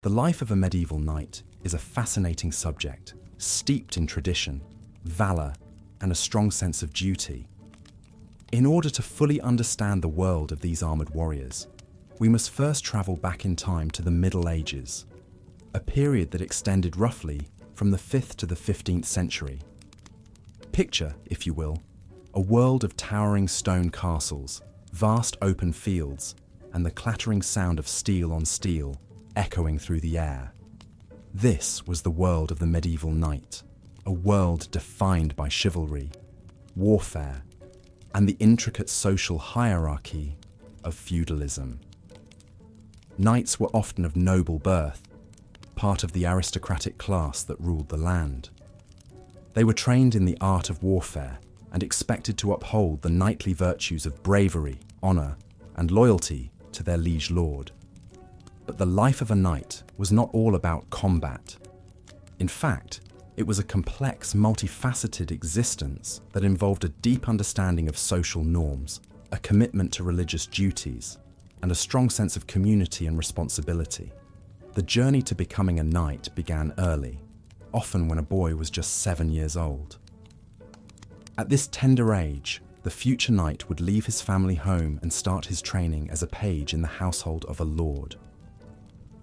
The life of a medieval knight is a fascinating subject, steeped in tradition, valor, and a strong sense of duty. In order to fully understand the world of these armored warriors, we must first travel back in time to the Middle Ages, a period that extended roughly from the 5th to the 15th century. Picture, if you will, a world of towering stone castles, vast open fields, and the clattering sound of steel on steel echoing through the air. This was the world of the medieval knight, a world defined by chivalry, warfare, and the intricate social hierarchy of feudalism. Knights were often of noble birth, part of the aristocratic class that ruled the land. They were trained in the art of warfare and expected to uphold the knightly virtues of bravery, honor, and loyalty to their liege lord. But the life of a knight was not all about combat. In fact, it was a complex, multifaceted existence that involved a deep understanding of social norms, a commitment to religious duties, and a strong sense of community and responsibility. The journey to becoming a knight began early, often when a boy was just 7 years old. At this tender age, the future knight would leave his family home and start his training as a page in the household of a lord.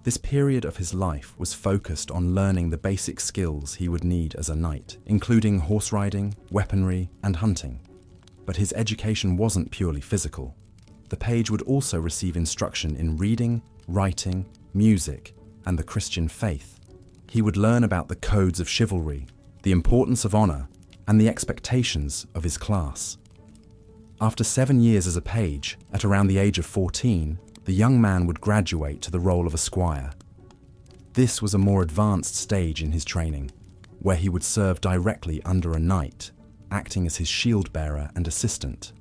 This period of his life was focused on learning the basic skills he would need as a knight, including horse riding, weaponry, and hunting. But his education wasn't purely physical. The page would also receive instruction in reading, writing, music, and the Christian faith. He would learn about the codes of chivalry, the importance of honor, and the expectations of his class. After 7 years as a page, at around the age of 14, the young man would graduate to the role of a squire. This was a more advanced stage in his training, where he would serve directly under a knight, acting as his shield bearer and assistant.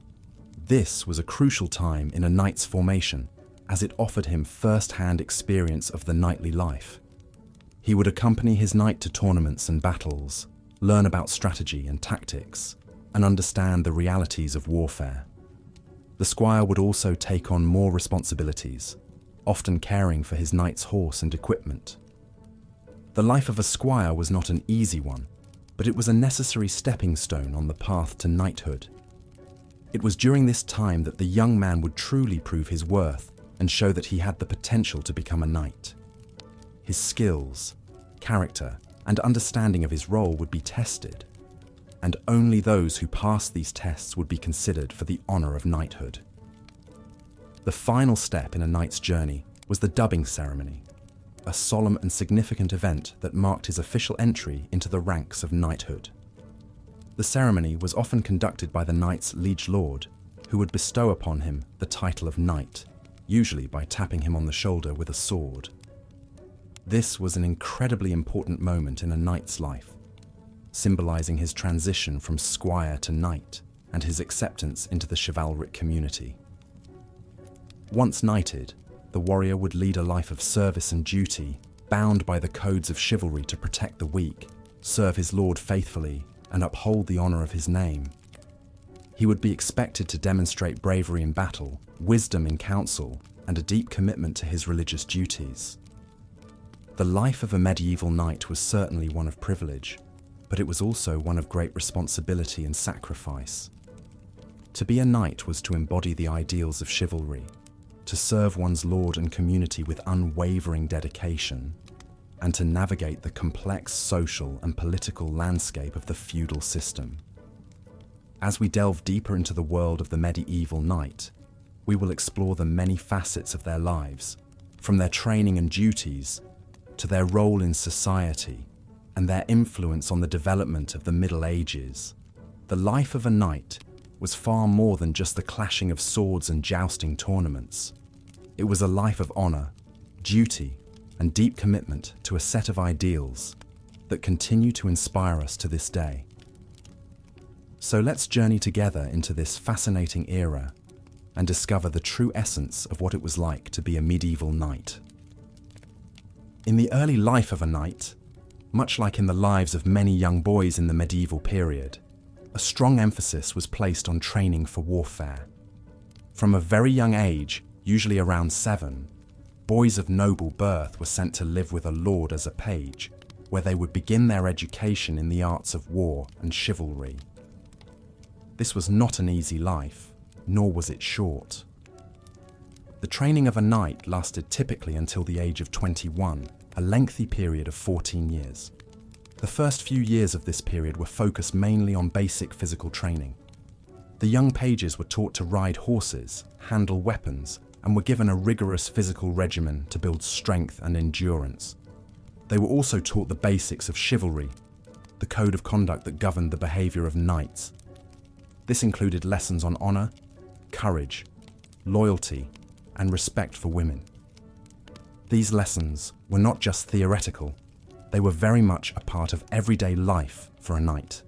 This was a crucial time in a knight's formation, as it offered him first-hand experience of the knightly life. He would accompany his knight to tournaments and battles, learn about strategy and tactics, and understand the realities of warfare. The squire would also take on more responsibilities, often caring for his knight's horse and equipment. The life of a squire was not an easy one, but it was a necessary stepping stone on the path to knighthood. It was during this time that the young man would truly prove his worth and show that he had the potential to become a knight. His skills, character, and understanding of his role would be tested, and only those who passed these tests would be considered for the honor of knighthood. The final step in a knight's journey was the dubbing ceremony, a solemn and significant event that marked his official entry into the ranks of knighthood. The ceremony was often conducted by the knight's liege lord, who would bestow upon him the title of knight, usually by tapping him on the shoulder with a sword. This was an incredibly important moment in a knight's life, symbolizing his transition from squire to knight and his acceptance into the chivalric community. Once knighted, the warrior would lead a life of service and duty, bound by the codes of chivalry to protect the weak, serve his lord faithfully, and uphold the honor of his name. He would be expected to demonstrate bravery in battle, wisdom in council, and a deep commitment to his religious duties. The life of a medieval knight was certainly one of privilege, but it was also one of great responsibility and sacrifice. To be a knight was to embody the ideals of chivalry, to serve one's lord and community with unwavering dedication, and to navigate the complex social and political landscape of the feudal system. As we delve deeper into the world of the medieval knight, we will explore the many facets of their lives, from their training and duties to their role in society and their influence on the development of the Middle Ages. The life of a knight was far more than just the clashing of swords and jousting tournaments. It was a life of honor, duty, and deep commitment to a set of ideals that continue to inspire us to this day. So let's journey together into this fascinating era and discover the true essence of what it was like to be a medieval knight. In the early life of a knight, much like in the lives of many young boys in the medieval period, a strong emphasis was placed on training for warfare. From a very young age, usually around 7, boys of noble birth were sent to live with a lord as a page, where they would begin their education in the arts of war and chivalry. This was not an easy life, nor was it short. The training of a knight lasted typically until the age of 21, a lengthy period of 14 years. The first few years of this period were focused mainly on basic physical training. The young pages were taught to ride horses, handle weapons, and were given a rigorous physical regimen to build strength and endurance. They were also taught the basics of chivalry, the code of conduct that governed the behavior of knights. This included lessons on honor, courage, loyalty, and respect for women. These lessons were not just theoretical, they were very much a part of everyday life for a knight.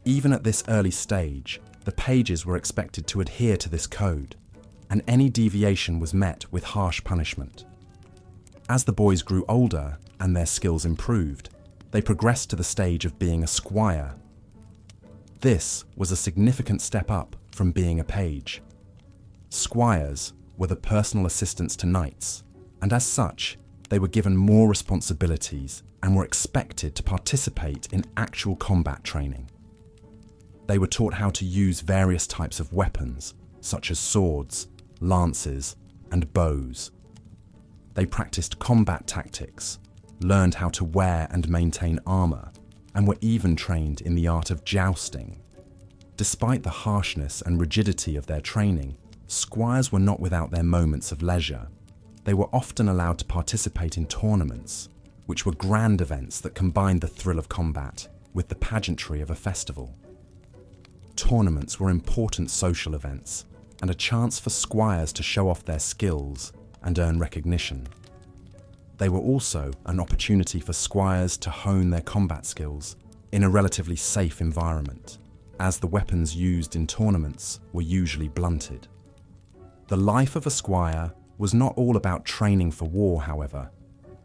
Even at this early stage, the pages were expected to adhere to this code, and any deviation was met with harsh punishment. As the boys grew older and their skills improved, they progressed to the stage of being a squire. This was a significant step up from being a page. Squires were the personal assistants to knights, and as such, they were given more responsibilities and were expected to participate in actual combat training. They were taught how to use various types of weapons, such as swords, lances, and bows. They practiced combat tactics, learned how to wear and maintain armor, and were even trained in the art of jousting. Despite the harshness and rigidity of their training, squires were not without their moments of leisure. They were often allowed to participate in tournaments, which were grand events that combined the thrill of combat with the pageantry of a festival. Tournaments were important social events and a chance for squires to show off their skills and earn recognition. They were also an opportunity for squires to hone their combat skills in a relatively safe environment, as the weapons used in tournaments were usually blunted. The life of a squire was not all about training for war, however.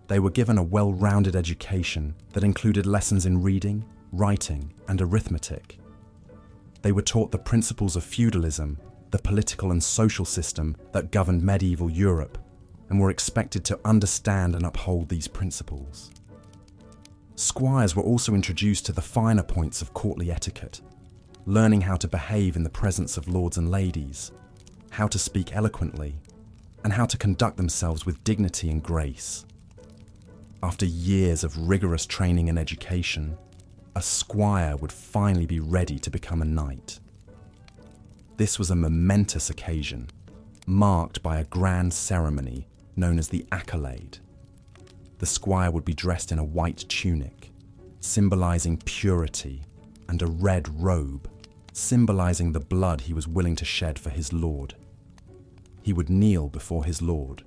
They were given a well-rounded education that included lessons in reading, writing, and arithmetic. They were taught the principles of feudalism, the political and social system that governed medieval Europe, and were expected to understand and uphold these principles. Squires were also introduced to the finer points of courtly etiquette, learning how to behave in the presence of lords and ladies, how to speak eloquently, and how to conduct themselves with dignity and grace. After years of rigorous training and education, a squire would finally be ready to become a knight. This was a momentous occasion, marked by a grand ceremony known as the accolade. The squire would be dressed in a white tunic, symbolizing purity, and a red robe, symbolizing the blood he was willing to shed for his lord. He would kneel before his lord,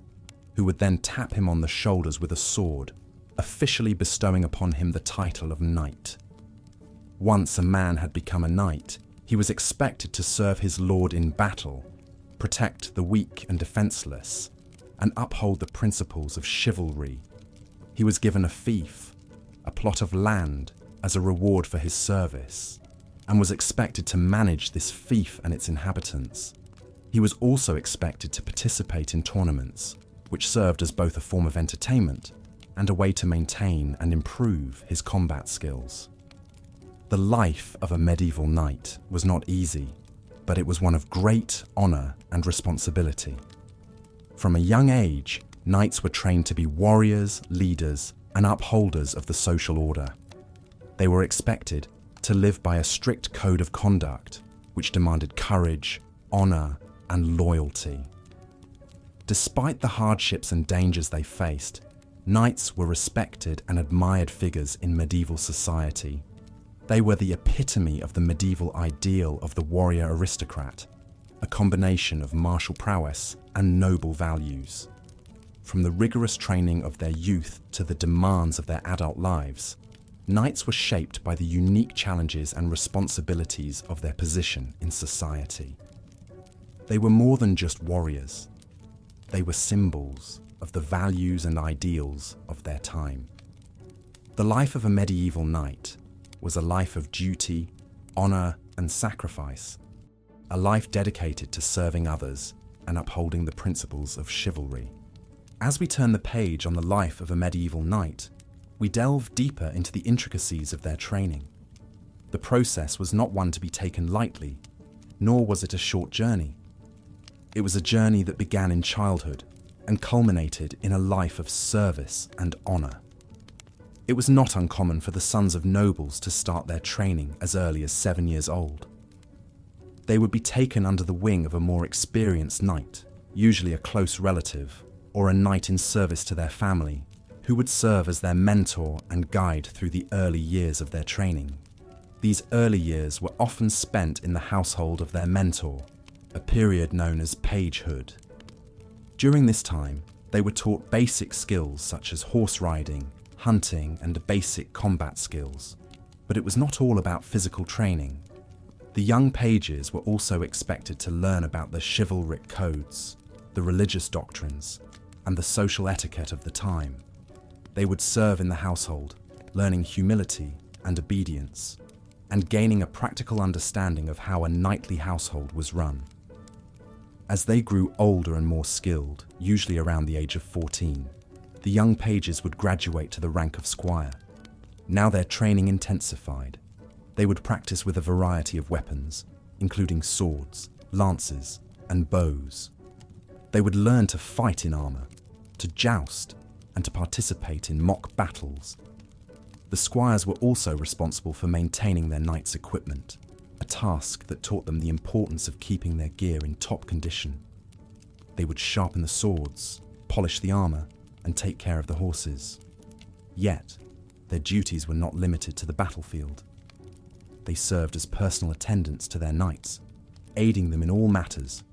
who would then tap him on the shoulders with a sword, officially bestowing upon him the title of knight. Once a man had become a knight, he was expected to serve his lord in battle, protect the weak and defenseless, and uphold the principles of chivalry. He was given a fief, a plot of land, as a reward for his service, and was expected to manage this fief and its inhabitants. He was also expected to participate in tournaments, which served as both a form of entertainment and a way to maintain and improve his combat skills. The life of a medieval knight was not easy, but it was one of great honor and responsibility. From a young age, knights were trained to be warriors, leaders, and upholders of the social order. They were expected to live by a strict code of conduct, which demanded courage, honor, and loyalty. Despite the hardships and dangers they faced, knights were respected and admired figures in medieval society. They were the epitome of the medieval ideal of the warrior aristocrat, a combination of martial prowess and noble values. From the rigorous training of their youth to the demands of their adult lives, knights were shaped by the unique challenges and responsibilities of their position in society. They were more than just warriors. They were symbols of the values and ideals of their time. The life of a medieval knight was a life of duty, honor, and sacrifice, a life dedicated to serving others and upholding the principles of chivalry. As we turn the page on the life of a medieval knight, we delve deeper into the intricacies of their training. The process was not one to be taken lightly, nor was it a short journey. It was a journey that began in childhood and culminated in a life of service and honor. It was not uncommon for the sons of nobles to start their training as early as 7 years old. They would be taken under the wing of a more experienced knight, usually a close relative or a knight in service to their family, who would serve as their mentor and guide through the early years of their training. These early years were often spent in the household of their mentor, a period known as pagehood. During this time, they were taught basic skills such as horse riding, hunting, and basic combat skills. But it was not all about physical training. The young pages were also expected to learn about the chivalric codes, the religious doctrines, and the social etiquette of the time. They would serve in the household, learning humility and obedience, and gaining a practical understanding of how a knightly household was run. As they grew older and more skilled, usually around the age of 14, the young pages would graduate to the rank of squire. Now their training intensified. They would practice with a variety of weapons, including swords, lances, and bows. They would learn to fight in armor, to joust, and to participate in mock battles. The squires were also responsible for maintaining their knights' equipment, a task that taught them the importance of keeping their gear in top condition. They would sharpen the swords, polish the armor, and take care of the horses. Yet, their duties were not limited to the battlefield. They served as personal attendants to their knights, aiding them in all matters,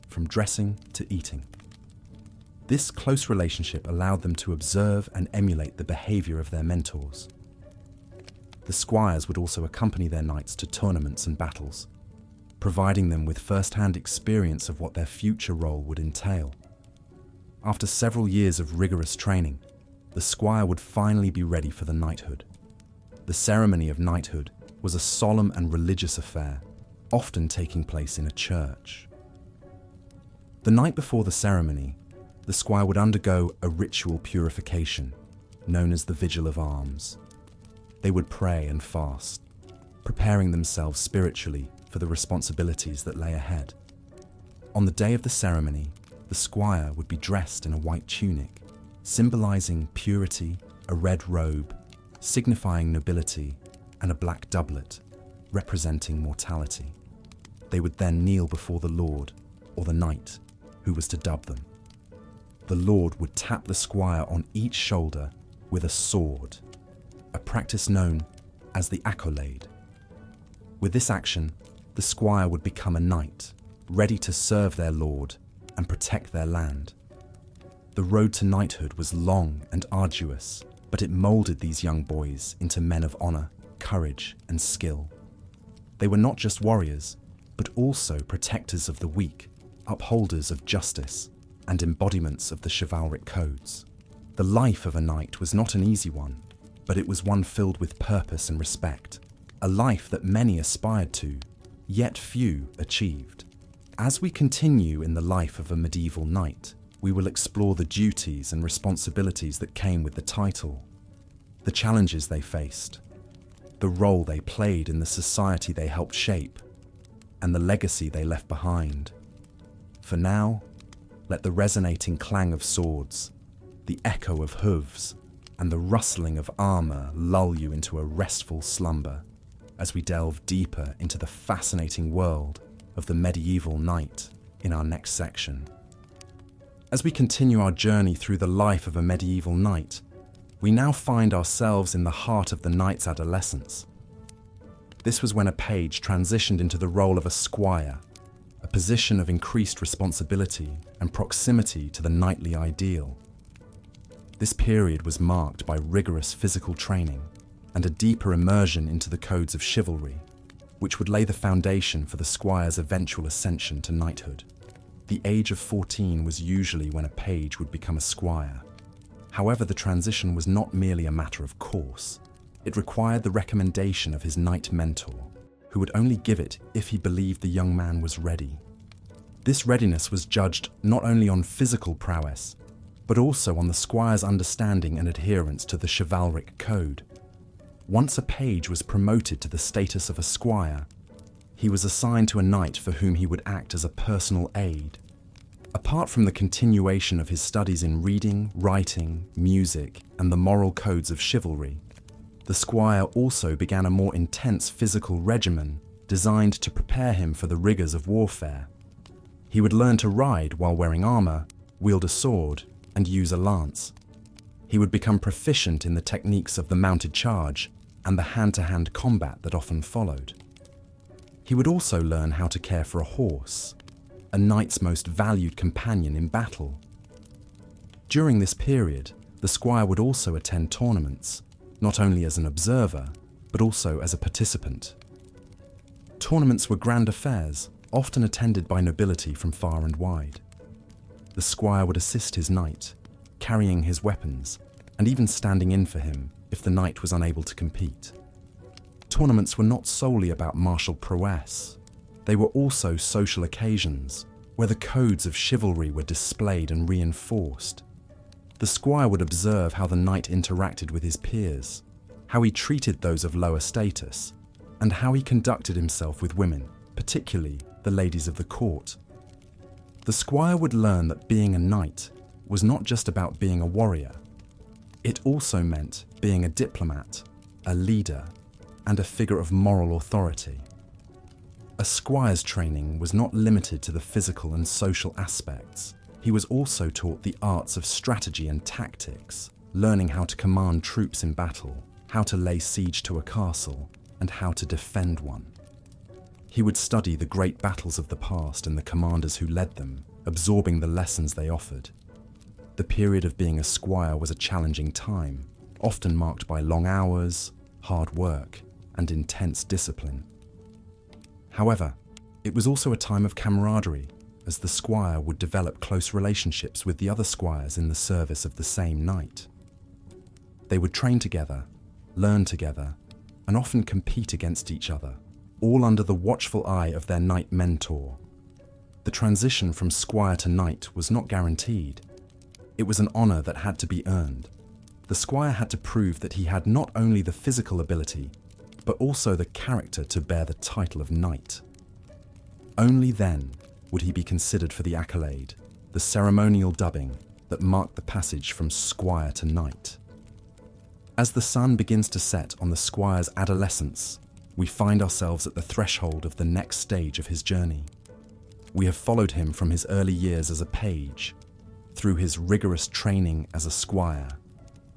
from dressing to eating. This close relationship allowed them to observe and emulate the behavior of their mentors. The squires would also accompany their knights to tournaments and battles, providing them with first-hand experience of what their future role would entail. After several years of rigorous training, the squire would finally be ready for the knighthood. The ceremony of knighthood was a solemn and religious affair, often taking place in a church. The night before the ceremony, the squire would undergo a ritual purification, known as the Vigil of Arms. They would pray and fast, preparing themselves spiritually for the responsibilities that lay ahead. On the day of the ceremony, the squire would be dressed in a white tunic, symbolizing purity, a red robe, signifying nobility, and a black doublet, representing mortality. They would then kneel before the Lord, or the knight, who was to dub them. The Lord would tap the squire on each shoulder with a sword, a practice known as the accolade. With this action, the squire would become a knight, ready to serve their lord and protect their land. The road to knighthood was long and arduous, but it molded these young boys into men of honor, courage, and skill. They were not just warriors, but also protectors of the weak, upholders of justice, and embodiments of the chivalric codes. The life of a knight was not an easy one, but it was one filled with purpose and respect, a life that many aspired to, yet few achieved. As we continue in the life of a medieval knight, we will explore the duties and responsibilities that came with the title, the challenges they faced, the role they played in the society they helped shape, and the legacy they left behind. For now, let the resonating clang of swords, the echo of hooves, and the rustling of armor lull you into a restful slumber as we delve deeper into the fascinating world of the medieval knight in our next section. As we continue our journey through the life of a medieval knight, we now find ourselves in the heart of the knight's adolescence. This was when a page transitioned into the role of a squire, a position of increased responsibility and proximity to the knightly ideal. This period was marked by rigorous physical training and a deeper immersion into the codes of chivalry, which would lay the foundation for the squire's eventual ascension to knighthood. The age of 14 was usually when a page would become a squire. However, the transition was not merely a matter of course. It required the recommendation of his knight mentor, who would only give it if he believed the young man was ready. This readiness was judged not only on physical prowess, but also on the squire's understanding and adherence to the chivalric code. Once a page was promoted to the status of a squire, he was assigned to a knight for whom he would act as a personal aide. Apart from the continuation of his studies in reading, writing, music, and the moral codes of chivalry, the squire also began a more intense physical regimen designed to prepare him for the rigors of warfare. He would learn to ride while wearing armor, wield a sword, and use a lance. He would become proficient in the techniques of the mounted charge and the hand-to-hand combat that often followed. He would also learn how to care for a horse, a knight's most valued companion in battle. During this period, the squire would also attend tournaments, not only as an observer, but also as a participant. Tournaments were grand affairs, often attended by nobility from far and wide. The squire would assist his knight, carrying his weapons, and even standing in for him if the knight was unable to compete. Tournaments were not solely about martial prowess. They were also social occasions, where the codes of chivalry were displayed and reinforced. The squire would observe how the knight interacted with his peers, how he treated those of lower status, and how he conducted himself with women, particularly the ladies of the court. The squire would learn that being a knight was not just about being a warrior. It also meant being a diplomat, a leader, and a figure of moral authority. A squire's training was not limited to the physical and social aspects. He was also taught the arts of strategy and tactics, learning how to command troops in battle, how to lay siege to a castle, and how to defend one. He would study the great battles of the past and the commanders who led them, absorbing the lessons they offered. The period of being a squire was a challenging time, often marked by long hours, hard work, and intense discipline. However, it was also a time of camaraderie, as the squire would develop close relationships with the other squires in the service of the same knight. They would train together, learn together, and often compete against each other, all under the watchful eye of their knight mentor. The transition from squire to knight was not guaranteed. It was an honor that had to be earned. The squire had to prove that he had not only the physical ability, but also the character to bear the title of knight. Only then would he be considered for the accolade, the ceremonial dubbing that marked the passage from squire to knight. As the sun begins to set on the squire's adolescence, we find ourselves at the threshold of the next stage of his journey. We have followed him from his early years as a page, through his rigorous training as a squire,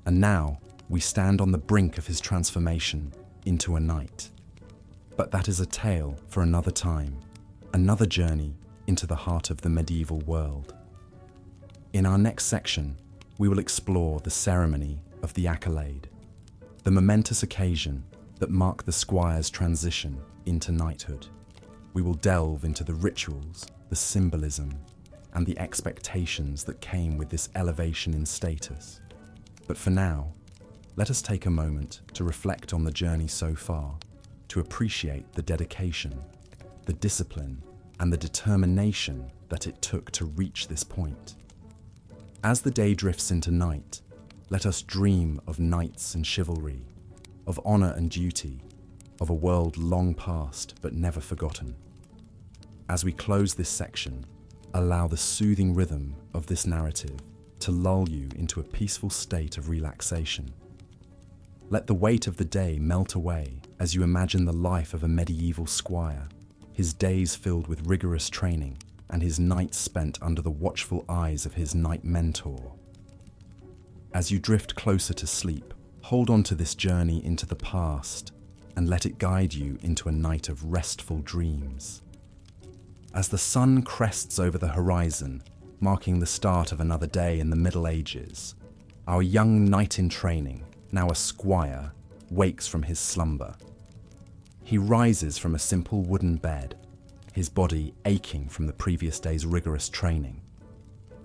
and now we stand on the brink of his transformation into a knight. But that is a tale for another time, another journey into the heart of the medieval world. In our next section, we will explore the ceremony of the accolade, the momentous occasion that marked the squire's transition into knighthood. We will delve into the rituals, the symbolism, and the expectations that came with this elevation in status. But for now, let us take a moment to reflect on the journey so far, to appreciate the dedication, the discipline, and the determination that it took to reach this point. As the day drifts into night, let us dream of knights and chivalry, of honor and duty, of a world long past but never forgotten. As we close this section, allow the soothing rhythm of this narrative to lull you into a peaceful state of relaxation. Let the weight of the day melt away as you imagine the life of a medieval squire, his days filled with rigorous training and his nights spent under the watchful eyes of his knight mentor. As you drift closer to sleep, hold on to this journey into the past and let it guide you into a night of restful dreams. As the sun crests over the horizon, marking the start of another day in the Middle Ages, our young knight in training, now a squire, wakes from his slumber. He rises from a simple wooden bed, his body aching from the previous day's rigorous training.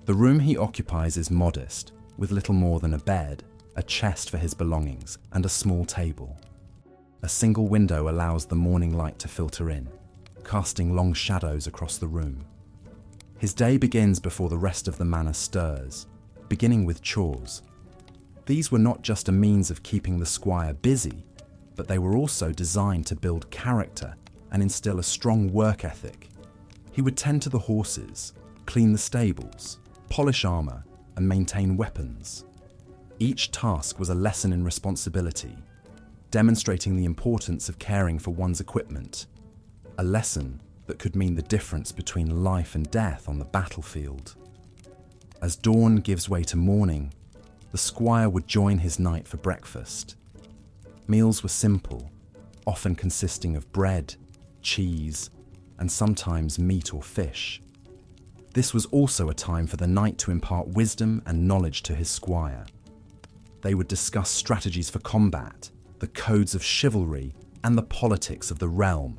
The room he occupies is modest, with little more than a bed, a chest for his belongings, and a small table. A single window allows the morning light to filter in, casting long shadows across the room. His day begins before the rest of the manor stirs. beginning with chores. These were not just a means of keeping the squire busy, but they were also designed to build character and instill a strong work ethic. He would tend to the horses, clean the stables, polish armor, and maintain weapons. Each task was a lesson in responsibility, demonstrating the importance of caring for one's equipment, a lesson that could mean the difference between life and death on the battlefield. As dawn gives way to morning, the squire would join his knight for breakfast. Meals were simple, often consisting of bread, cheese, and sometimes meat or fish. This was also a time for the knight to impart wisdom and knowledge to his squire. They would discuss strategies for combat, the codes of chivalry, and the politics of the realm.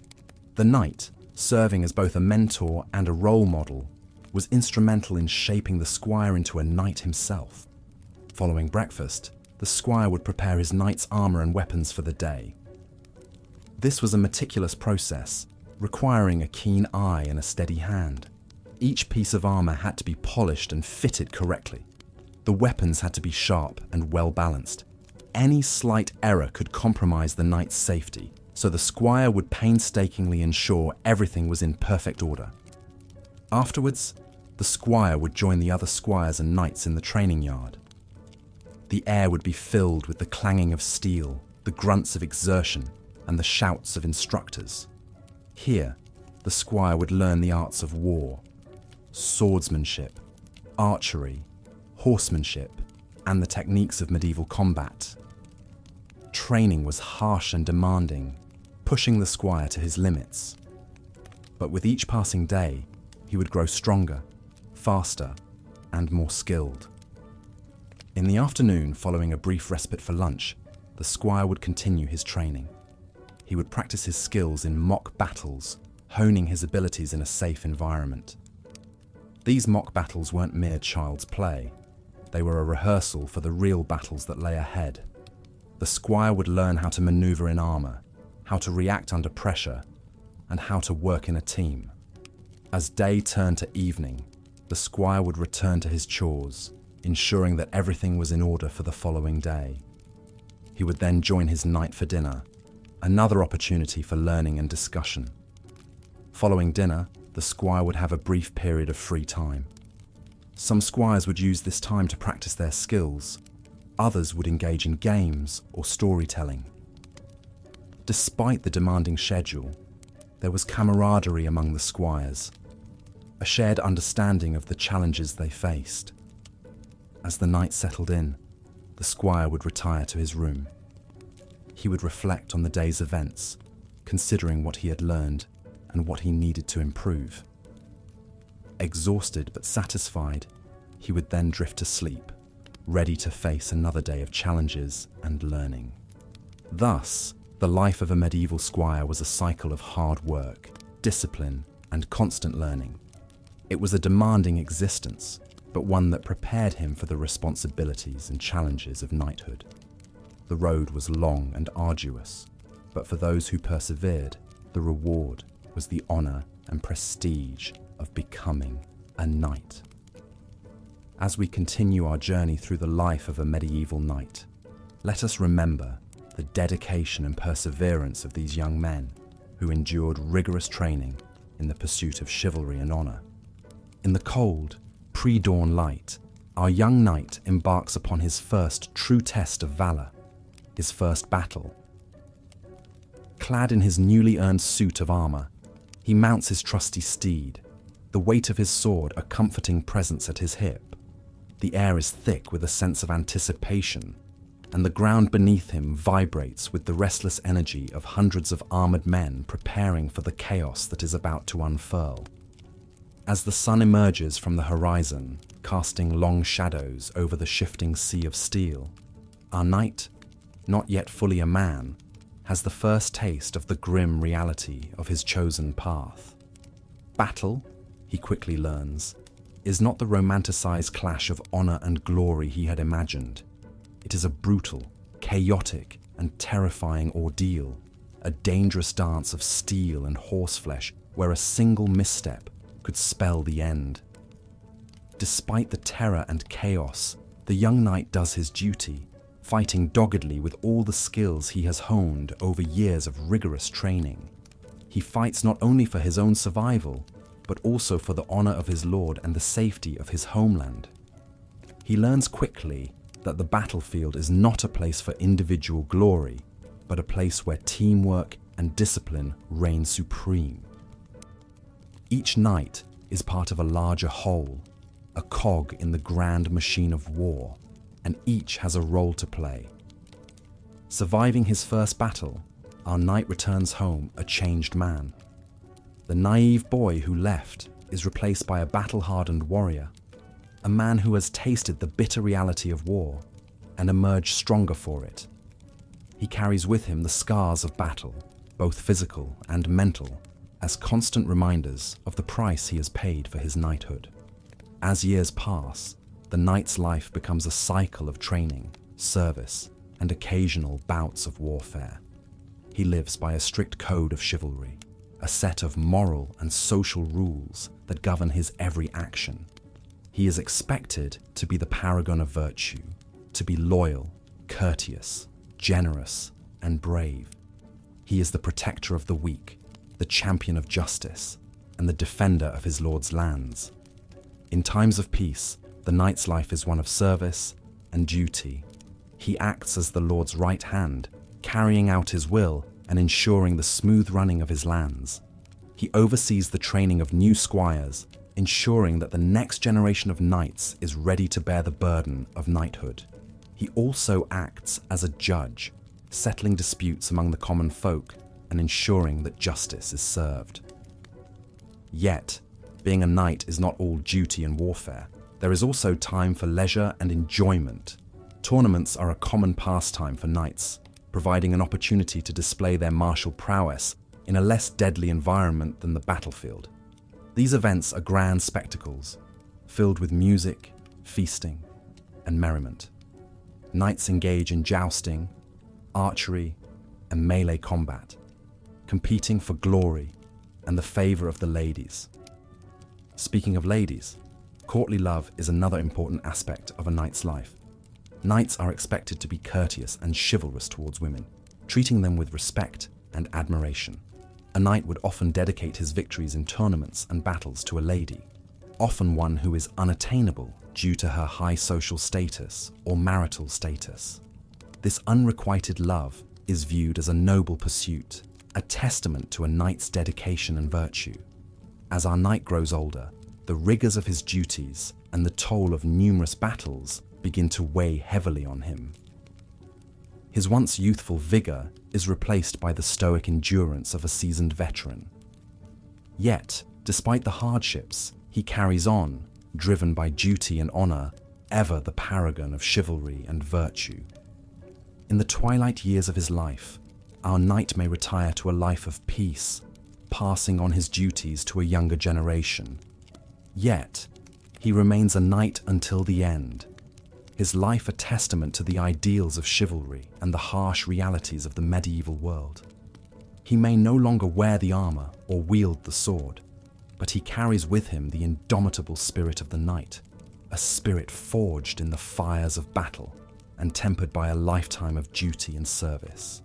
The knight, serving as both a mentor and a role model, was instrumental in shaping the squire into a knight himself. Following breakfast, the squire would prepare his knight's armor and weapons for the day. This was a meticulous process, requiring a keen eye and a steady hand. Each piece of armor had to be polished and fitted correctly. The weapons had to be sharp and well balanced. Any slight error could compromise the knight's safety, so the squire would painstakingly ensure everything was in perfect order. Afterwards, the squire would join the other squires and knights in the training yard. The air would be filled with the clanging of steel, the grunts of exertion, and the shouts of instructors. Here, the squire would learn the arts of war, swordsmanship, archery, horsemanship, and the techniques of medieval combat. Training was harsh and demanding, pushing the squire to his limits. But with each passing day, he would grow stronger, faster, and more skilled. In the afternoon, following a brief respite for lunch, the squire would continue his training. He would practice his skills in mock battles, honing his abilities in a safe environment. These mock battles weren't mere child's play. They were a rehearsal for the real battles that lay ahead. The squire would learn how to maneuver in armor, how to react under pressure, and how to work in a team. As day turned to evening, the squire would return to his chores, ensuring that everything was in order for the following day. He would then join his knight for dinner, another opportunity for learning and discussion. Following dinner, the squire would have a brief period of free time. Some squires would use this time to practice their skills. Others would engage in games or storytelling. Despite the demanding schedule, there was camaraderie among the squires, a shared understanding of the challenges they faced. As the night settled in, the squire would retire to his room. He would reflect on the day's events, considering what he had learned and what he needed to improve. Exhausted but satisfied, he would then drift to sleep, ready to face another day of challenges and learning. Thus, the life of a medieval squire was a cycle of hard work, discipline, and constant learning. It was a demanding existence, but one that prepared him for the responsibilities and challenges of knighthood. The road was long and arduous, but for those who persevered, the reward was the honor and prestige of becoming a knight. As we continue our journey through the life of a medieval knight, let us remember the dedication and perseverance of these young men who endured rigorous training in the pursuit of chivalry and honor. In the cold, pre-dawn light, our young knight embarks upon his first true test of valor, his first battle. Clad in his newly earned suit of armor, he mounts his trusty steed, the weight of his sword a comforting presence at his hip. The air is thick with a sense of anticipation, and the ground beneath him vibrates with the restless energy of hundreds of armored men preparing for the chaos that is about to unfurl. As the sun emerges from the horizon, casting long shadows over the shifting sea of steel, our knight, not yet fully a man, has the first taste of the grim reality of his chosen path. Battle, he quickly learns, is not the romanticized clash of honor and glory he had imagined. It is a brutal, chaotic, and terrifying ordeal, a dangerous dance of steel and horseflesh where a single misstep could spell the end. Despite the terror and chaos, the young knight does his duty, fighting doggedly with all the skills he has honed over years of rigorous training. He fights not only for his own survival, but also for the honor of his lord and the safety of his homeland. He learns quickly that the battlefield is not a place for individual glory, but a place where teamwork and discipline reign supreme. Each knight is part of a larger whole, a cog in the grand machine of war, and each has a role to play. Surviving his first battle, our knight returns home a changed man. The naive boy who left is replaced by a battle-hardened warrior, a man who has tasted the bitter reality of war and emerged stronger for it. He carries with him the scars of battle, both physical and mental, as constant reminders of the price he has paid for his knighthood. As years pass, the knight's life becomes a cycle of training, service, and occasional bouts of warfare. He lives by a strict code of chivalry, a set of moral and social rules that govern his every action. He is expected to be the paragon of virtue, to be loyal, courteous, generous, and brave. He is the protector of the weak, the champion of justice, and the defender of his lord's lands. In times of peace, the knight's life is one of service and duty. He acts as the lord's right hand, carrying out his will and ensuring the smooth running of his lands. He oversees the training of new squires, ensuring that the next generation of knights is ready to bear the burden of knighthood. He also acts as a judge, settling disputes among the common folk and ensuring that justice is served. Yet, being a knight is not all duty and warfare. There is also time for leisure and enjoyment. Tournaments are a common pastime for knights, providing an opportunity to display their martial prowess in a less deadly environment than the battlefield. These events are grand spectacles, filled with music, feasting, and merriment. Knights engage in jousting, archery, and melee combat, competing for glory and the favor of the ladies. Speaking of ladies, courtly love is another important aspect of a knight's life. Knights are expected to be courteous and chivalrous towards women, treating them with respect and admiration. A knight would often dedicate his victories in tournaments and battles to a lady, often one who is unattainable due to her high social status or marital status. This unrequited love is viewed as a noble pursuit, a testament to a knight's dedication and virtue. As our knight grows older, the rigors of his duties and the toll of numerous battles begin to weigh heavily on him. His once youthful vigor is replaced by the stoic endurance of a seasoned veteran. Yet, despite the hardships, he carries on, driven by duty and honor, ever the paragon of chivalry and virtue. In the twilight years of his life, our knight may retire to a life of peace, passing on his duties to a younger generation. Yet, he remains a knight until the end, his life a testament to the ideals of chivalry and the harsh realities of the medieval world. He may no longer wear the armor or wield the sword, but he carries with him the indomitable spirit of the knight, a spirit forged in the fires of battle and tempered by a lifetime of duty and service.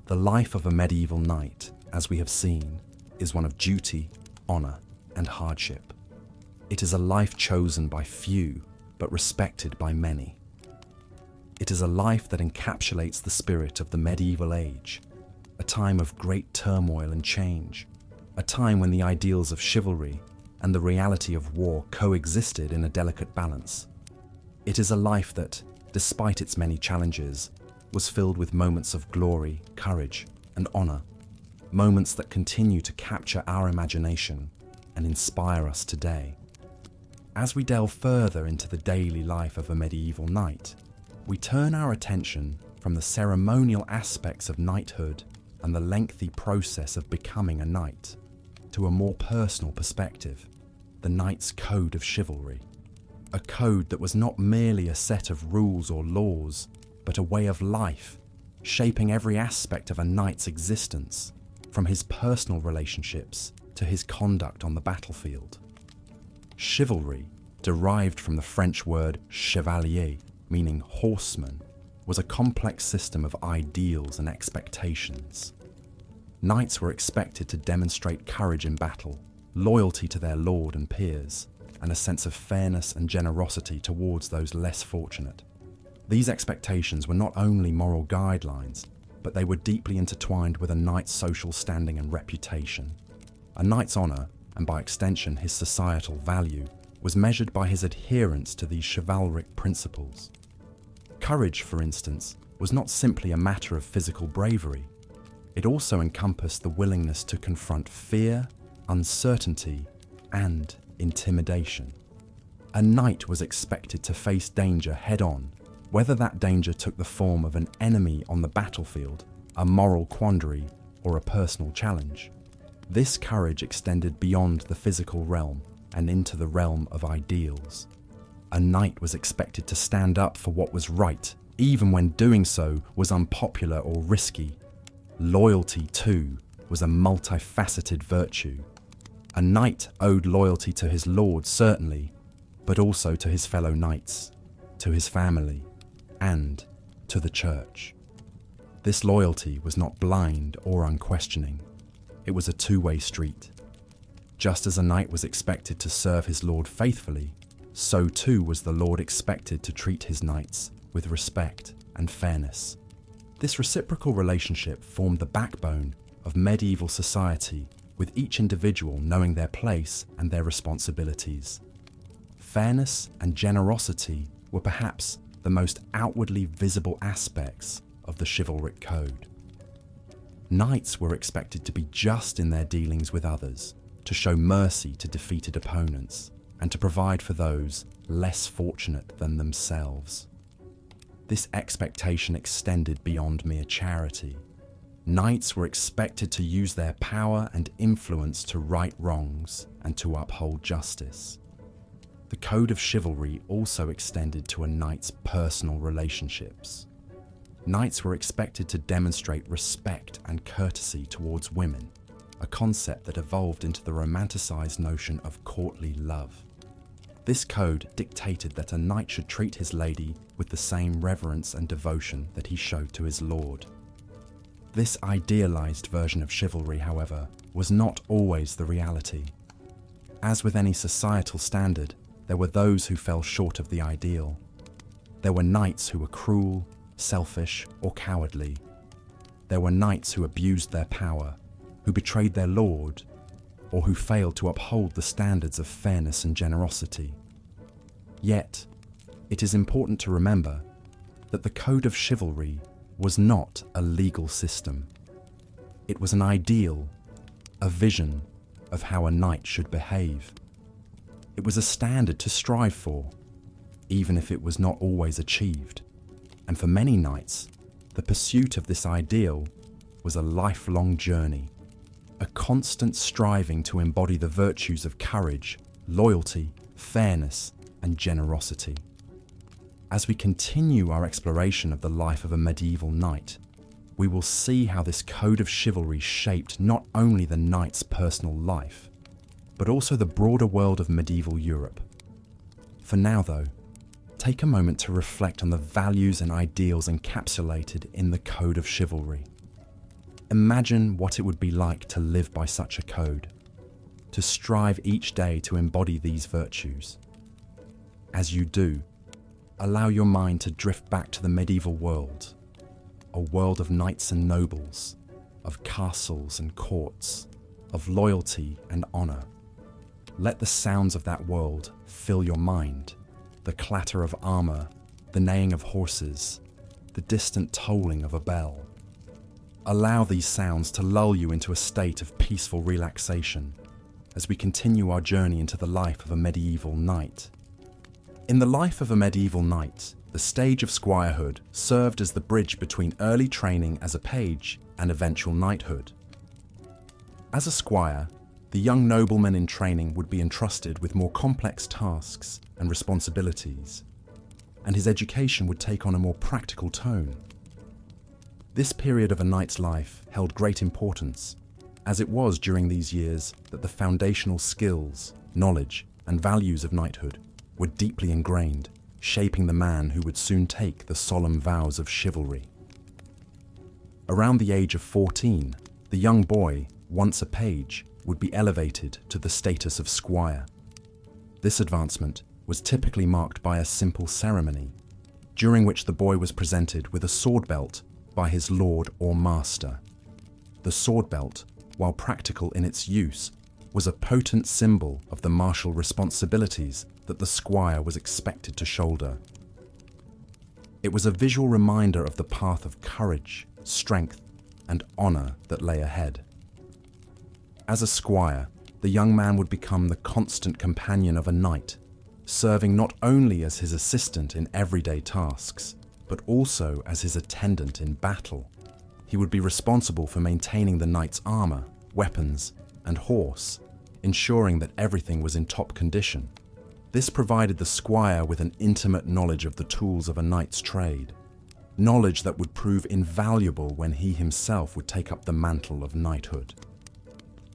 The life of a medieval knight, as we have seen, is one of duty, honor, and hardship. It is a life chosen by few, but respected by many. It is a life that encapsulates the spirit of the medieval age, a time of great turmoil and change, a time when the ideals of chivalry and the reality of war coexisted in a delicate balance. It is a life that, despite its many challenges, was filled with moments of glory, courage, and honor, moments that continue to capture our imagination and inspire us today. As we delve further into the daily life of a medieval knight, we turn our attention from the ceremonial aspects of knighthood and the lengthy process of becoming a knight to a more personal perspective, the knight's code of chivalry. A code that was not merely a set of rules or laws, but a way of life, shaping every aspect of a knight's existence, from his personal relationships to his conduct on the battlefield. Chivalry derived from the French word chevalier, meaning horseman, was a complex system of ideals and expectations. Knights were expected to demonstrate courage in battle, loyalty to their lord and peers, and a sense of fairness and generosity towards those less fortunate. These expectations were not only moral guidelines, but they were deeply intertwined with a knight's social standing and reputation. A knight's honour, and by extension his societal value, was measured by his adherence to these chivalric principles. Courage, for instance, was not simply a matter of physical bravery. It also encompassed the willingness to confront fear, uncertainty, and intimidation. A knight was expected to face danger head-on, whether that danger took the form of an enemy on the battlefield, a moral quandary, or a personal challenge. This courage extended beyond the physical realm and into the realm of ideals. A knight was expected to stand up for what was right, even when doing so was unpopular or risky. Loyalty, too, was a multifaceted virtue. A knight owed loyalty to his lord, certainly, but also to his fellow knights, to his family, and to the church. This loyalty was not blind or unquestioning. It was a two-way street. Just as a knight was expected to serve his lord faithfully, so too was the lord expected to treat his knights with respect and fairness. This reciprocal relationship formed the backbone of medieval society, with each individual knowing their place and their responsibilities. Fairness and generosity were perhaps the most outwardly visible aspects of the chivalric code. Knights were expected to be just in their dealings with others, to show mercy to defeated opponents, and to provide for those less fortunate than themselves. This expectation extended beyond mere charity. Knights were expected to use their power and influence to right wrongs and to uphold justice. The code of chivalry also extended to a knight's personal relationships. Knights were expected to demonstrate respect and courtesy towards women, a concept that evolved into the romanticized notion of courtly love. This code dictated that a knight should treat his lady with the same reverence and devotion that he showed to his lord. This idealized version of chivalry, however, was not always the reality. As with any societal standard, there were those who fell short of the ideal. There were knights who were cruel, selfish, or cowardly. There were knights who abused their power, who betrayed their lord, or who failed to uphold the standards of fairness and generosity. Yet, it is important to remember that the code of chivalry was not a legal system. It was an ideal, a vision of how a knight should behave. It was a standard to strive for, even if it was not always achieved. And for many knights, the pursuit of this ideal was a lifelong journey, a constant striving to embody the virtues of courage, loyalty, fairness, and generosity. As we continue our exploration of the life of a medieval knight, we will see how this code of chivalry shaped not only the knight's personal life, but also the broader world of medieval Europe. For now, though, take a moment to reflect on the values and ideals encapsulated in the code of chivalry. Imagine what it would be like to live by such a code, to strive each day to embody these virtues. As you do, allow your mind to drift back to the medieval world, a world of knights and nobles, of castles and courts, of loyalty and honor. Let the sounds of that world fill your mind, the clatter of armor, the neighing of horses, the distant tolling of a bell. Allow these sounds to lull you into a state of peaceful relaxation as we continue our journey into the life of a medieval knight. In the life of a medieval knight, the stage of squirehood served as the bridge between early training as a page and eventual knighthood. As a squire, the young nobleman in training would be entrusted with more complex tasks and responsibilities, and his education would take on a more practical tone. This period of a knight's life held great importance, as it was during these years that the foundational skills, knowledge, and values of knighthood were deeply ingrained, shaping the man who would soon take the solemn vows of chivalry. Around the age of 14, the young boy, once a page, would be elevated to the status of squire. This advancement was typically marked by a simple ceremony, during which the boy was presented with a sword belt by his lord or master. The sword belt, while practical in its use, was a potent symbol of the martial responsibilities that the squire was expected to shoulder. It was a visual reminder of the path of courage, strength, and honor that lay ahead. As a squire, the young man would become the constant companion of a knight, serving not only as his assistant in everyday tasks, but also as his attendant in battle. He would be responsible for maintaining the knight's armor, weapons, and horse, ensuring that everything was in top condition. This provided the squire with an intimate knowledge of the tools of a knight's trade, knowledge that would prove invaluable when he himself would take up the mantle of knighthood.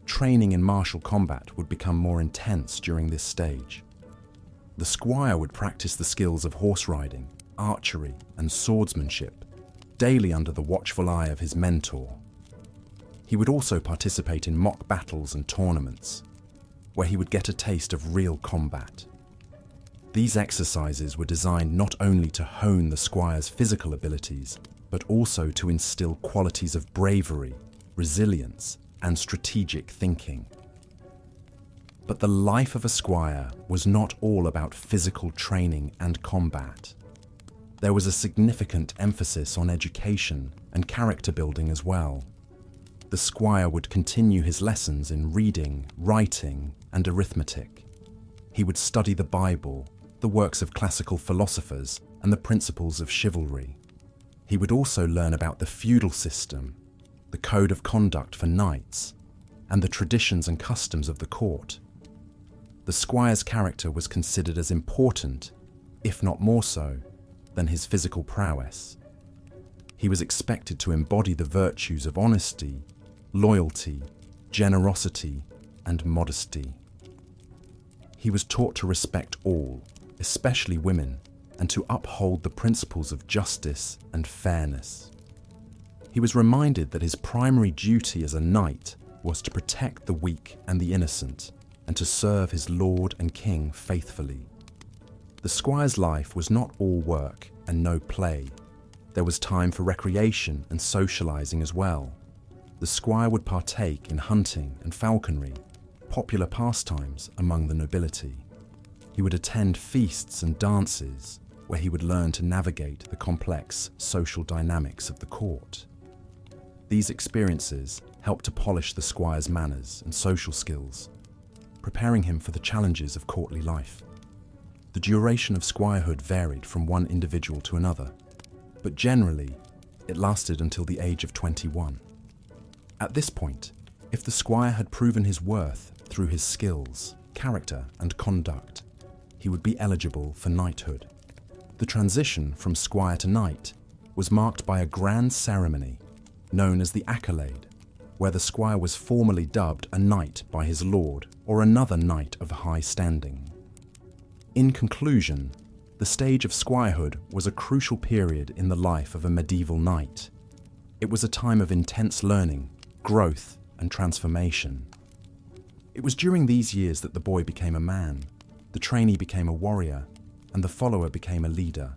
Training in martial combat would become more intense during this stage. The squire would practice the skills of horse riding, archery, and swordsmanship, daily under the watchful eye of his mentor. He would also participate in mock battles and tournaments, where he would get a taste of real combat. These exercises were designed not only to hone the squire's physical abilities, but also to instill qualities of bravery, resilience, and strategic thinking. But the life of a squire was not all about physical training and combat. There was a significant emphasis on education and character building as well. The squire would continue his lessons in reading, writing, and arithmetic. He would study the Bible, the works of classical philosophers, and the principles of chivalry. He would also learn about the feudal system, the code of conduct for knights, and the traditions and customs of the court. The squire's character was considered as important, if not more so, than his physical prowess. He was expected to embody the virtues of honesty, loyalty, generosity, and modesty. He was taught to respect all, especially women, and to uphold the principles of justice and fairness. He was reminded that his primary duty as a knight was to protect the weak and the innocent, and to serve his lord and king faithfully. The squire's life was not all work and no play. There was time for recreation and socializing as well. The squire would partake in hunting and falconry, popular pastimes among the nobility. He would attend feasts and dances, where he would learn to navigate the complex social dynamics of the court. These experiences helped to polish the squire's manners and social skills, preparing him for the challenges of courtly life. The duration of squirehood varied from one individual to another, but generally, it lasted until the age of 21. At this point, if the squire had proven his worth through his skills, character, and conduct, he would be eligible for knighthood. The transition from squire to knight was marked by a grand ceremony known as the accolade, where the squire was formally dubbed a knight by his lord or another knight of high standing. In conclusion, the stage of squirehood was a crucial period in the life of a medieval knight. It was a time of intense learning, growth, and transformation. It was during these years that the boy became a man, the trainee became a warrior, and the follower became a leader.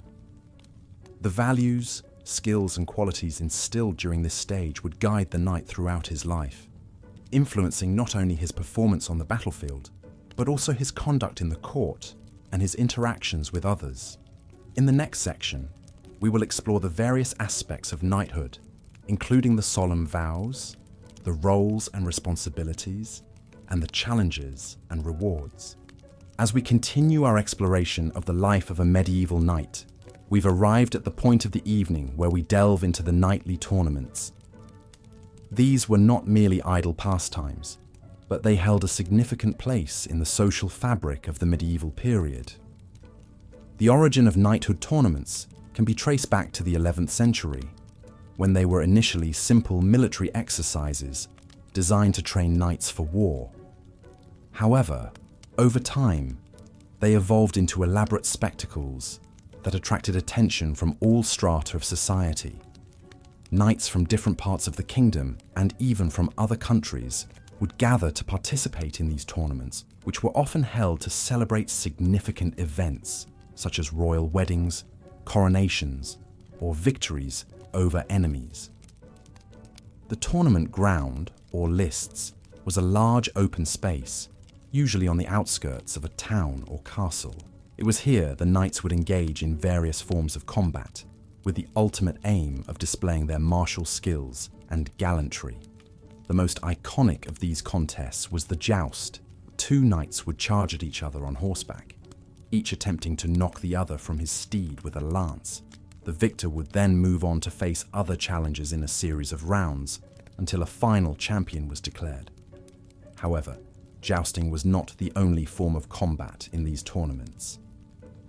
The values, skills, and qualities instilled during this stage would guide the knight throughout his life, influencing not only his performance on the battlefield, but also his conduct in the court and his interactions with others. In the next section, we will explore the various aspects of knighthood, including the solemn vows, the roles and responsibilities, and the challenges and rewards. As we continue our exploration of the life of a medieval knight, we've arrived at the point of the evening where we delve into the knightly tournaments. These were not merely idle pastimes, but they held a significant place in the social fabric of the medieval period. The origin of knighthood tournaments can be traced back to the 11th century, when they were initially simple military exercises designed to train knights for war. However, over time, They evolved into elaborate spectacles that attracted attention from all strata of society. Knights from different parts of the kingdom and even from other countries would gather to participate in these tournaments, which were often held to celebrate significant events such as royal weddings, coronations, or victories over enemies. The tournament ground, or lists, was a large open space, usually on the outskirts of a town or castle. It was here the knights would engage in various forms of combat, with the ultimate aim of displaying their martial skills and gallantry. The most iconic of these contests was the joust. Two knights would charge at each other on horseback, each attempting to knock the other from his steed with a lance. The victor would then move on to face other challengers in a series of rounds until a final champion was declared. However, jousting was not the only form of combat in these tournaments.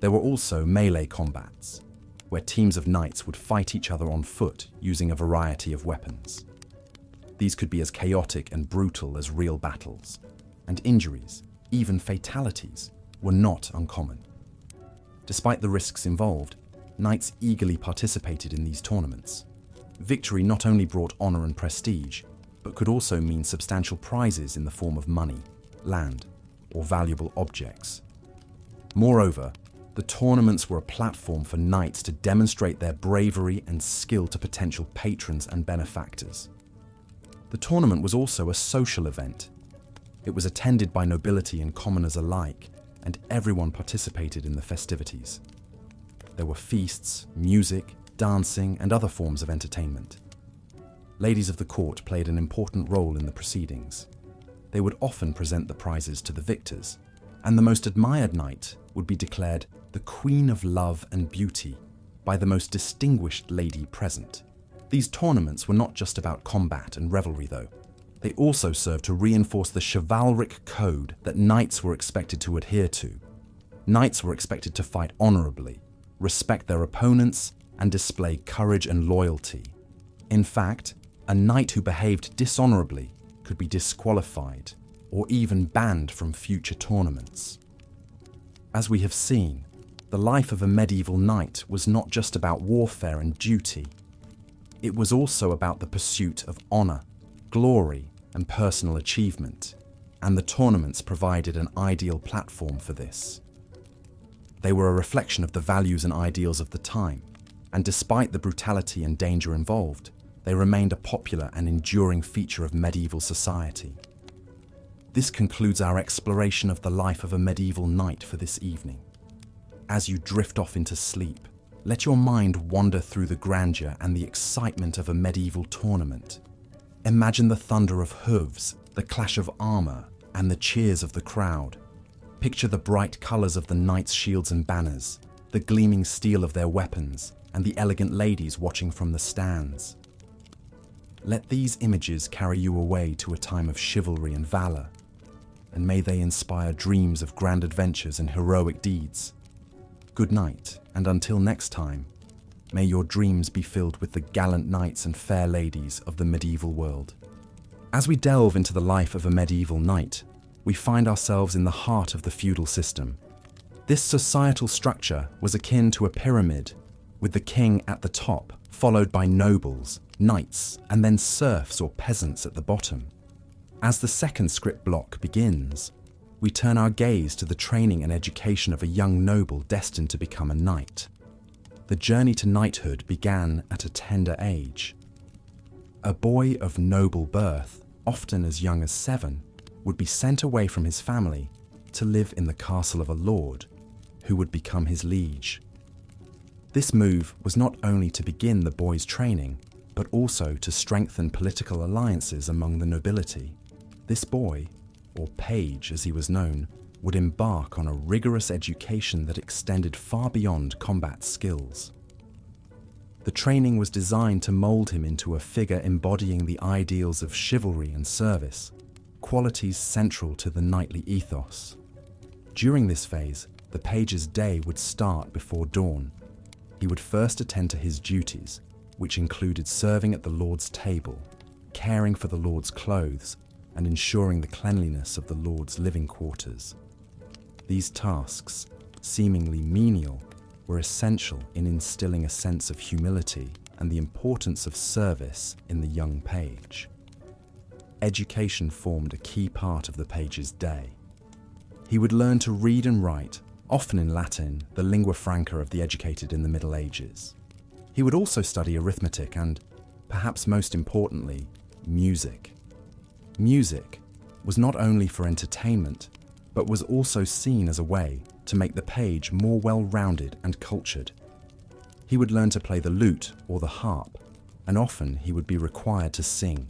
There were also melee combats, where teams of knights would fight each other on foot using a variety of weapons. These could be as chaotic and brutal as real battles, and injuries, even fatalities, were not uncommon. Despite the risks involved, knights eagerly participated in these tournaments. Victory not only brought honor and prestige, but could also mean substantial prizes in the form of money, land, or valuable objects. Moreover, the tournaments were a platform for knights to demonstrate their bravery and skill to potential patrons and benefactors. The tournament was also a social event. It was attended by nobility and commoners alike, and everyone participated in the festivities. There were feasts, music, dancing, and other forms of entertainment. Ladies of the court played an important role in the proceedings. They would often present the prizes to the victors, and the most admired knight would be declared the Queen of Love and Beauty by the most distinguished lady present. These tournaments were not just about combat and revelry, though. They also served to reinforce the chivalric code that knights were expected to adhere to. Knights were expected to fight honorably, respect their opponents, and display courage and loyalty. In fact, a knight who behaved dishonorably could be disqualified or even banned from future tournaments. As we have seen, the life of a medieval knight was not just about warfare and duty. It was also about the pursuit of honor, glory, and personal achievement, and the tournaments provided an ideal platform for this. They were a reflection of the values and ideals of the time, and despite the brutality and danger involved, they remained a popular and enduring feature of medieval society. This concludes our exploration of the life of a medieval knight for this evening. As you drift off into sleep, let your mind wander through the grandeur and the excitement of a medieval tournament. Imagine the thunder of hooves, the clash of armor, and the cheers of the crowd. Picture the bright colors of the knights' shields and banners, the gleaming steel of their weapons, and the elegant ladies watching from the stands. Let these images carry you away to a time of chivalry and valor, and may they inspire dreams of grand adventures and heroic deeds. Good night, and until next time, may your dreams be filled with the gallant knights and fair ladies of the medieval world. As we delve into the life of a medieval knight, we find ourselves in the heart of the feudal system. This societal structure was akin to a pyramid, with the king at the top, followed by nobles, knights, and then serfs or peasants at the bottom. As the second script block begins, we turn our gaze to the training and education of a young noble destined to become a knight. The journey to knighthood began at a tender age. A boy of noble birth, often as young as 7, would be sent away from his family to live in the castle of a lord, who would become his liege. This move was not only to begin the boy's training, but also to strengthen political alliances among the nobility. This boy, or page as he was known, would embark on a rigorous education that extended far beyond combat skills. The training was designed to mold him into a figure embodying the ideals of chivalry and service, qualities central to the knightly ethos. During this phase, the page's day would start before dawn. He would first attend to his duties, which included serving at the Lord's table, caring for the Lord's clothes, and ensuring the cleanliness of the Lord's living quarters. These tasks, seemingly menial, were essential in instilling a sense of humility and the importance of service in the young page. Education formed a key part of the page's day. He would learn to read and write, often in Latin, the lingua franca of the educated in the Middle Ages. He would also study arithmetic and, perhaps most importantly, music. Music was not only for entertainment, but was also seen as a way to make the page more well-rounded and cultured. He would learn to play the lute or the harp, and often he would be required to sing.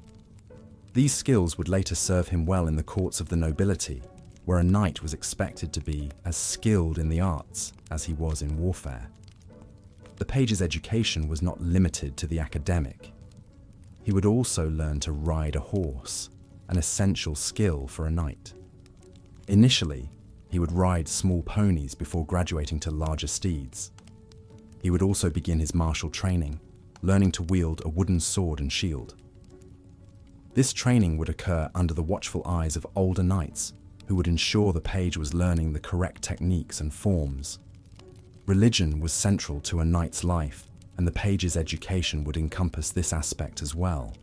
These skills would later serve him well in the courts of the nobility, where a knight was expected to be as skilled in the arts as he was in warfare. The page's education was not limited to the academic. He would also learn to ride a horse, an essential skill for a knight. Initially, he would ride small ponies before graduating to larger steeds. He would also begin his martial training, learning to wield a wooden sword and shield. This training would occur under the watchful eyes of older knights who would ensure the page was learning the correct techniques and forms. Religion was central to a knight's life, and the page's education would encompass this aspect as well.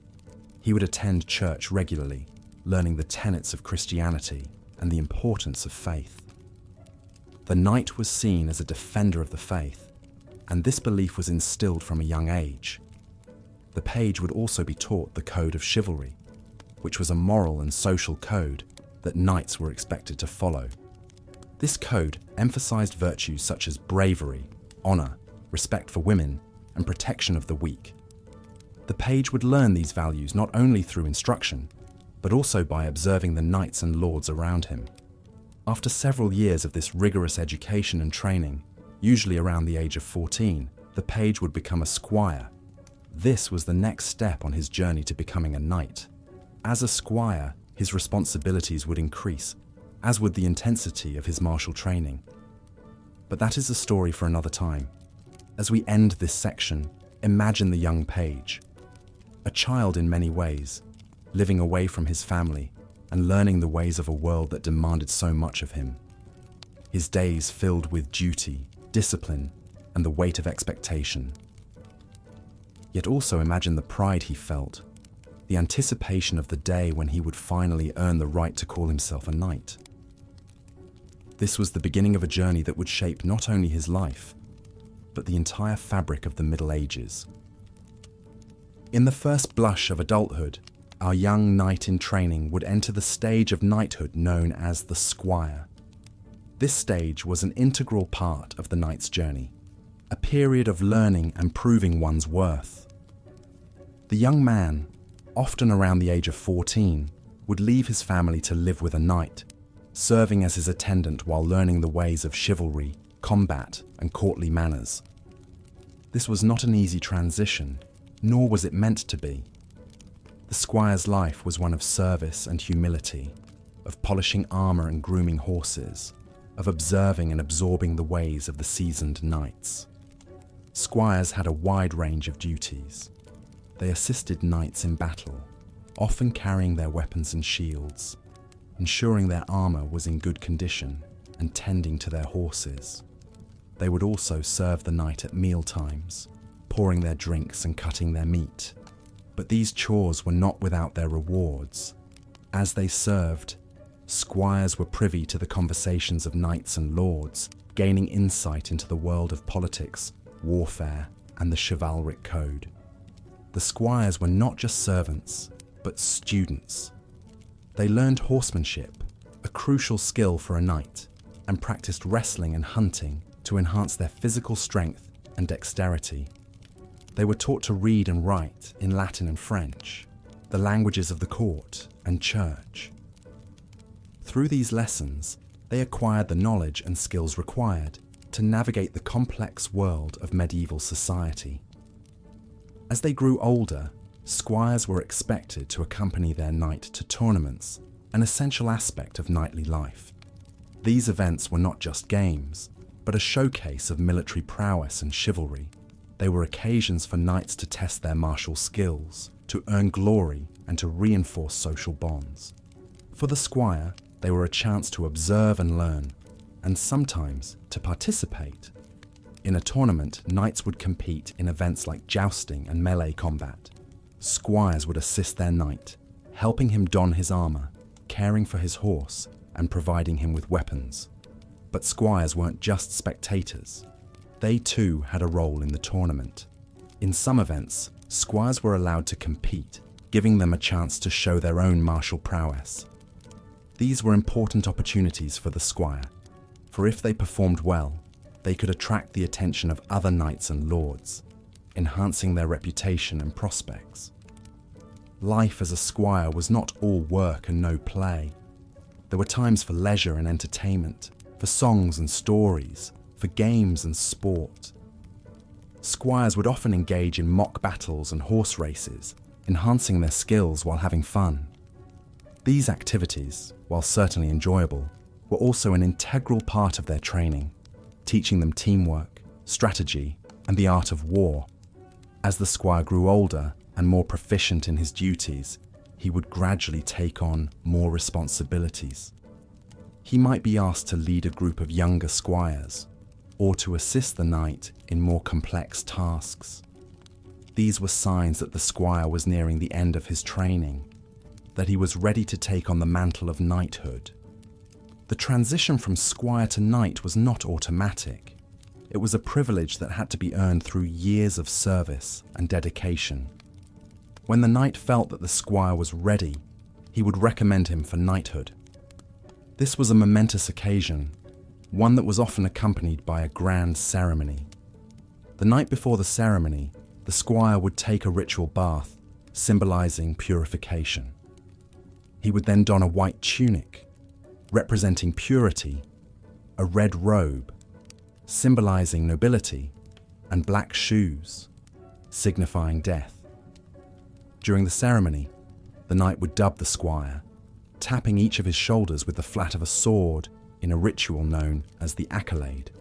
He would attend church regularly, learning the tenets of Christianity and the importance of faith. The knight was seen as a defender of the faith, and this belief was instilled from a young age. The page would also be taught the code of chivalry, which was a moral and social code that knights were expected to follow. This code emphasized virtues such as bravery, honor, respect for women, and protection of the weak. The page would learn these values not only through instruction, but also by observing the knights and lords around him. After several years of this rigorous education and training, usually around the age of 14, the page would become a squire. This was the next step on his journey to becoming a knight. As a squire, his responsibilities would increase, as would the intensity of his martial training. But that is a story for another time. As we end this section, imagine the young page, a child in many ways, living away from his family and learning the ways of a world that demanded so much of him. His days filled with duty, discipline, and the weight of expectation. Yet also imagine the pride he felt, the anticipation of the day when he would finally earn the right to call himself a knight. This was the beginning of a journey that would shape not only his life, but the entire fabric of the Middle Ages. In the first blush of adulthood, our young knight in training would enter the stage of knighthood known as the squire. This stage was an integral part of the knight's journey, a period of learning and proving one's worth. The young man, often around the age of 14, would leave his family to live with a knight, serving as his attendant while learning the ways of chivalry, combat, and courtly manners. This was not an easy transition, nor was it meant to be. The squire's life was one of service and humility, of polishing armor and grooming horses, of observing and absorbing the ways of the seasoned knights. Squires had a wide range of duties. They assisted knights in battle, often carrying their weapons and shields, ensuring their armor was in good condition, and tending to their horses. They would also serve the knight at meal times, pouring their drinks and cutting their meat. But these chores were not without their rewards. As they served, squires were privy to the conversations of knights and lords, gaining insight into the world of politics, warfare, and the chivalric code. The squires were not just servants, but students. They learned horsemanship, a crucial skill for a knight, and practiced wrestling and hunting to enhance their physical strength and dexterity. They were taught to read and write in Latin and French, the languages of the court and church. Through these lessons, they acquired the knowledge and skills required to navigate the complex world of medieval society. As they grew older, squires were expected to accompany their knight to tournaments, an essential aspect of knightly life. These events were not just games, but a showcase of military prowess and chivalry. They were occasions for knights to test their martial skills, to earn glory, and to reinforce social bonds. For the squire, they were a chance to observe and learn, and sometimes to participate. In a tournament, knights would compete in events like jousting and melee combat. Squires would assist their knight, helping him don his armor, caring for his horse, and providing him with weapons. But squires weren't just spectators. They too had a role in the tournament. In some events, squires were allowed to compete, giving them a chance to show their own martial prowess. These were important opportunities for the squire, for if they performed well, they could attract the attention of other knights and lords, enhancing their reputation and prospects. Life as a squire was not all work and no play. There were times for leisure and entertainment, for songs and stories, for games and sport. Squires would often engage in mock battles and horse races, enhancing their skills while having fun. These activities, while certainly enjoyable, were also an integral part of their training, teaching them teamwork, strategy, and the art of war. As the squire grew older and more proficient in his duties, he would gradually take on more responsibilities. He might be asked to lead a group of younger squires, or to assist the knight in more complex tasks. These were signs that the squire was nearing the end of his training, that he was ready to take on the mantle of knighthood. The transition from squire to knight was not automatic. It was a privilege that had to be earned through years of service and dedication. When the knight felt that the squire was ready, he would recommend him for knighthood. This was a momentous occasion, one that was often accompanied by a grand ceremony. The night before the ceremony, the squire would take a ritual bath, symbolizing purification. He would then don a white tunic, representing purity, a red robe, symbolizing nobility, and black shoes, signifying death. During the ceremony, the knight would dub the squire, tapping each of his shoulders with the flat of a sword in a ritual known as the accolade.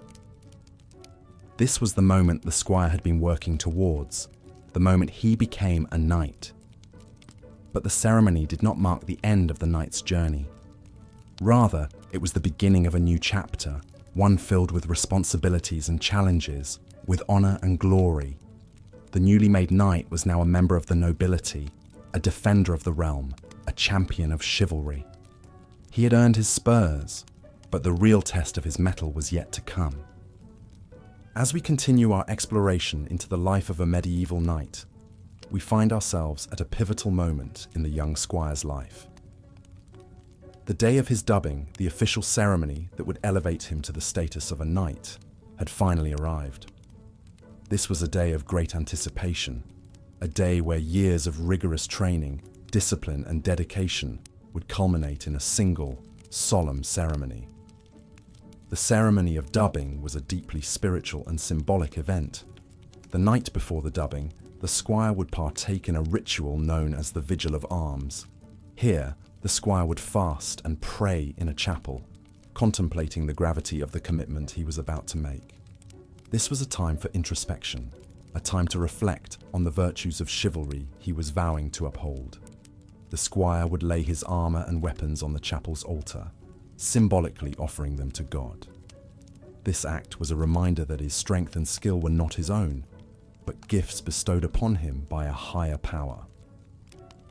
This was the moment the squire had been working towards, the moment he became a knight. But the ceremony did not mark the end of the knight's journey. Rather, it was the beginning of a new chapter, one filled with responsibilities and challenges, with honor and glory. The newly made knight was now a member of the nobility, a defender of the realm, a champion of chivalry. He had earned his spurs, but the real test of his mettle was yet to come. As we continue our exploration into the life of a medieval knight, we find ourselves at a pivotal moment in the young squire's life. The day of his dubbing, the official ceremony that would elevate him to the status of a knight, had finally arrived. This was a day of great anticipation, a day where years of rigorous training, discipline, and dedication would culminate in a single, solemn ceremony. The ceremony of dubbing was a deeply spiritual and symbolic event. The night before the dubbing, the squire would partake in a ritual known as the Vigil of Arms. Here, the squire would fast and pray in a chapel, contemplating the gravity of the commitment he was about to make. This was a time for introspection, a time to reflect on the virtues of chivalry he was vowing to uphold. The squire would lay his armor and weapons on the chapel's altar, symbolically offering them to God. This act was a reminder that his strength and skill were not his own, but gifts bestowed upon him by a higher power.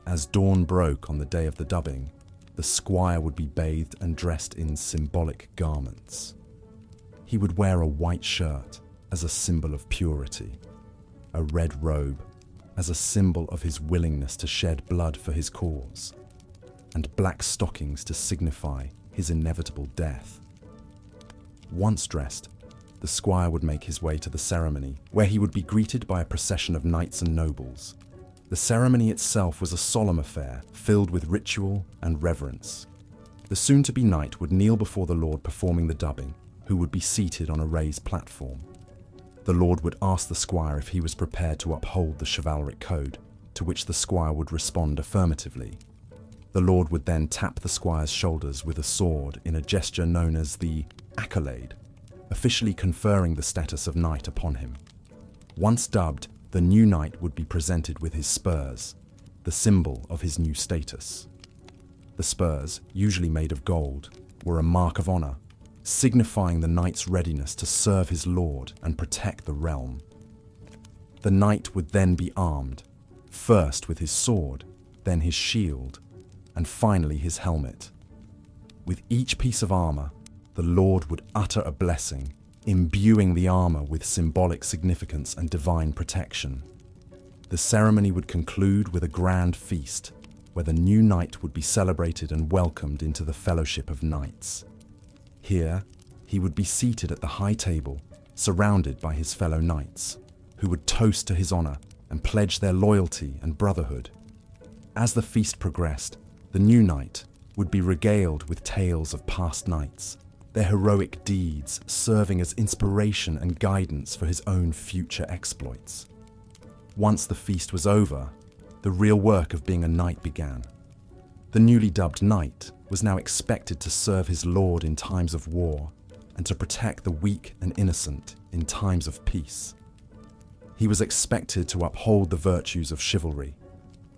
As dawn broke on the day of the dubbing, the squire would be bathed and dressed in symbolic garments. He would wear a white shirt as a symbol of purity, a red robe as a symbol of his willingness to shed blood for his cause, and black stockings to signify his inevitable death. Once dressed, the squire would make his way to the ceremony, where he would be greeted by a procession of knights and nobles. The ceremony itself was a solemn affair, filled with ritual and reverence. The soon-to-be knight would kneel before the Lord performing the dubbing, who would be seated on a raised platform. The Lord would ask the squire if he was prepared to uphold the chivalric code, to which the squire would respond affirmatively. The Lord would then tap the squire's shoulders with a sword in a gesture known as the accolade, officially conferring the status of knight upon him. Once dubbed, the new knight would be presented with his spurs, the symbol of his new status. The spurs, usually made of gold, were a mark of honor, signifying the knight's readiness to serve his lord and protect the realm. The knight would then be armed, first with his sword, then his shield, and finally his helmet. With each piece of armor, the lord would utter a blessing, imbuing the armor with symbolic significance and divine protection. The ceremony would conclude with a grand feast, where the new knight would be celebrated and welcomed into the fellowship of knights. Here, he would be seated at the high table, surrounded by his fellow knights, who would toast to his honor and pledge their loyalty and brotherhood. As the feast progressed, the new knight would be regaled with tales of past knights, their heroic deeds serving as inspiration and guidance for his own future exploits. Once the feast was over, the real work of being a knight began. The newly dubbed knight was now expected to serve his lord in times of war and to protect the weak and innocent in times of peace. He was expected to uphold the virtues of chivalry,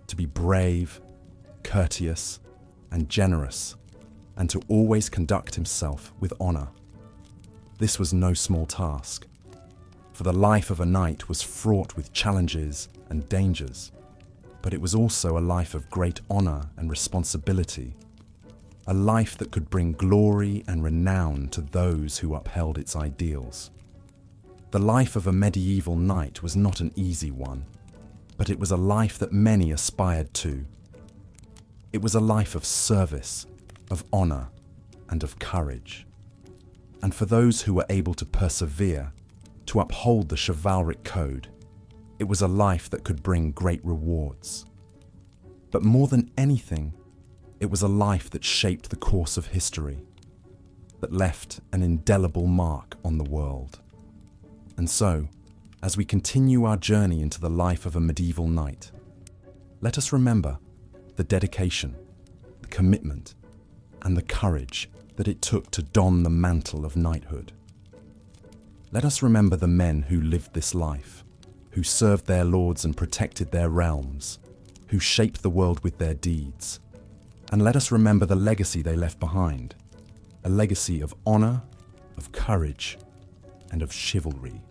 to be brave, courteous, and generous, and to always conduct himself with honor. This was no small task, for the life of a knight was fraught with challenges and dangers, but it was also a life of great honor and responsibility, a life that could bring glory and renown to those who upheld its ideals. The life of a medieval knight was not an easy one, but it was a life that many aspired to. It was a life of service, of honor, and of courage. And for those who were able to persevere, to uphold the chivalric code, it was a life that could bring great rewards. But more than anything, it was a life that shaped the course of history, that left an indelible mark on the world. And so, as we continue our journey into the life of a medieval knight, let us remember the dedication, the commitment, and the courage that it took to don the mantle of knighthood. Let us remember the men who lived this life, who served their lords and protected their realms, who shaped the world with their deeds. And let us remember the legacy they left behind, a legacy of honor, of courage, and of chivalry.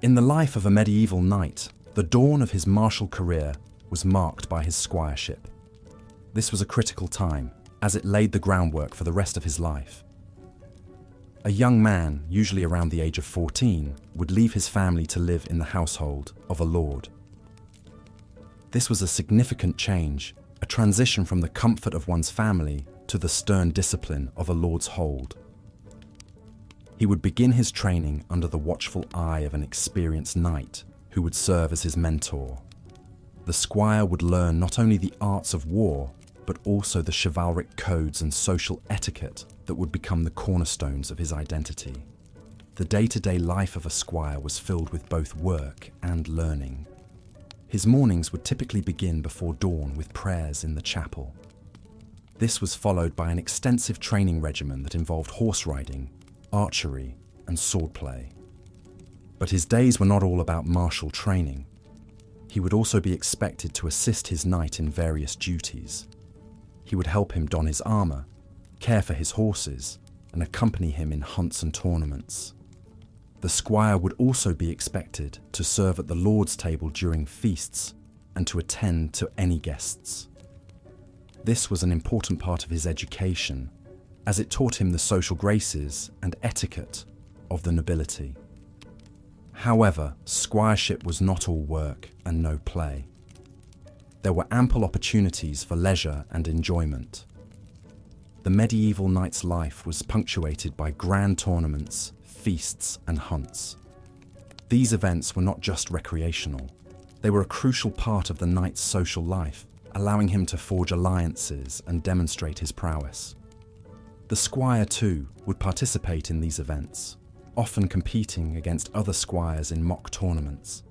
In the life of a medieval knight, the dawn of his martial career was marked by his squireship. This was a critical time, as it laid the groundwork for the rest of his life. A young man, usually around the age of 14, would leave his family to live in the household of a lord. This was a significant change, a transition from the comfort of one's family to the stern discipline of a lord's hold. He would begin his training under the watchful eye of an experienced knight who would serve as his mentor. The squire would learn not only the arts of war, but also the chivalric codes and social etiquette that would become the cornerstones of his identity. The day-to-day life of a squire was filled with both work and learning. His mornings would typically begin before dawn with prayers in the chapel. This was followed by an extensive training regimen that involved horse riding, archery, and swordplay. But his days were not all about martial training. He would also be expected to assist his knight in various duties. He would help him don his armor, care for his horses, and accompany him in hunts and tournaments. The squire would also be expected to serve at the lord's table during feasts and to attend to any guests. This was an important part of his education, as it taught him the social graces and etiquette of the nobility. However, squireship was not all work and no play. There were ample opportunities for leisure and enjoyment. The medieval knight's life was punctuated by grand tournaments, feasts, and hunts. These events were not just recreational. They were a crucial part of the knight's social life, allowing him to forge alliances and demonstrate his prowess. The squire, too, would participate in these events, often competing against other squires in mock tournaments.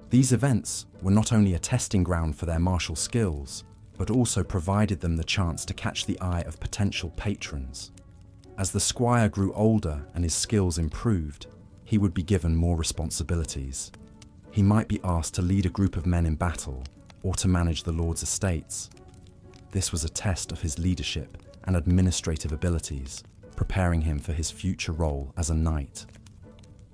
These events were not only a testing ground for their martial skills, but also provided them the chance to catch the eye of potential patrons. As the squire grew older and his skills improved, he would be given more responsibilities. He might be asked to lead a group of men in battle or to manage the lord's estates. This was a test of his leadership and administrative abilities, preparing him for his future role as a knight.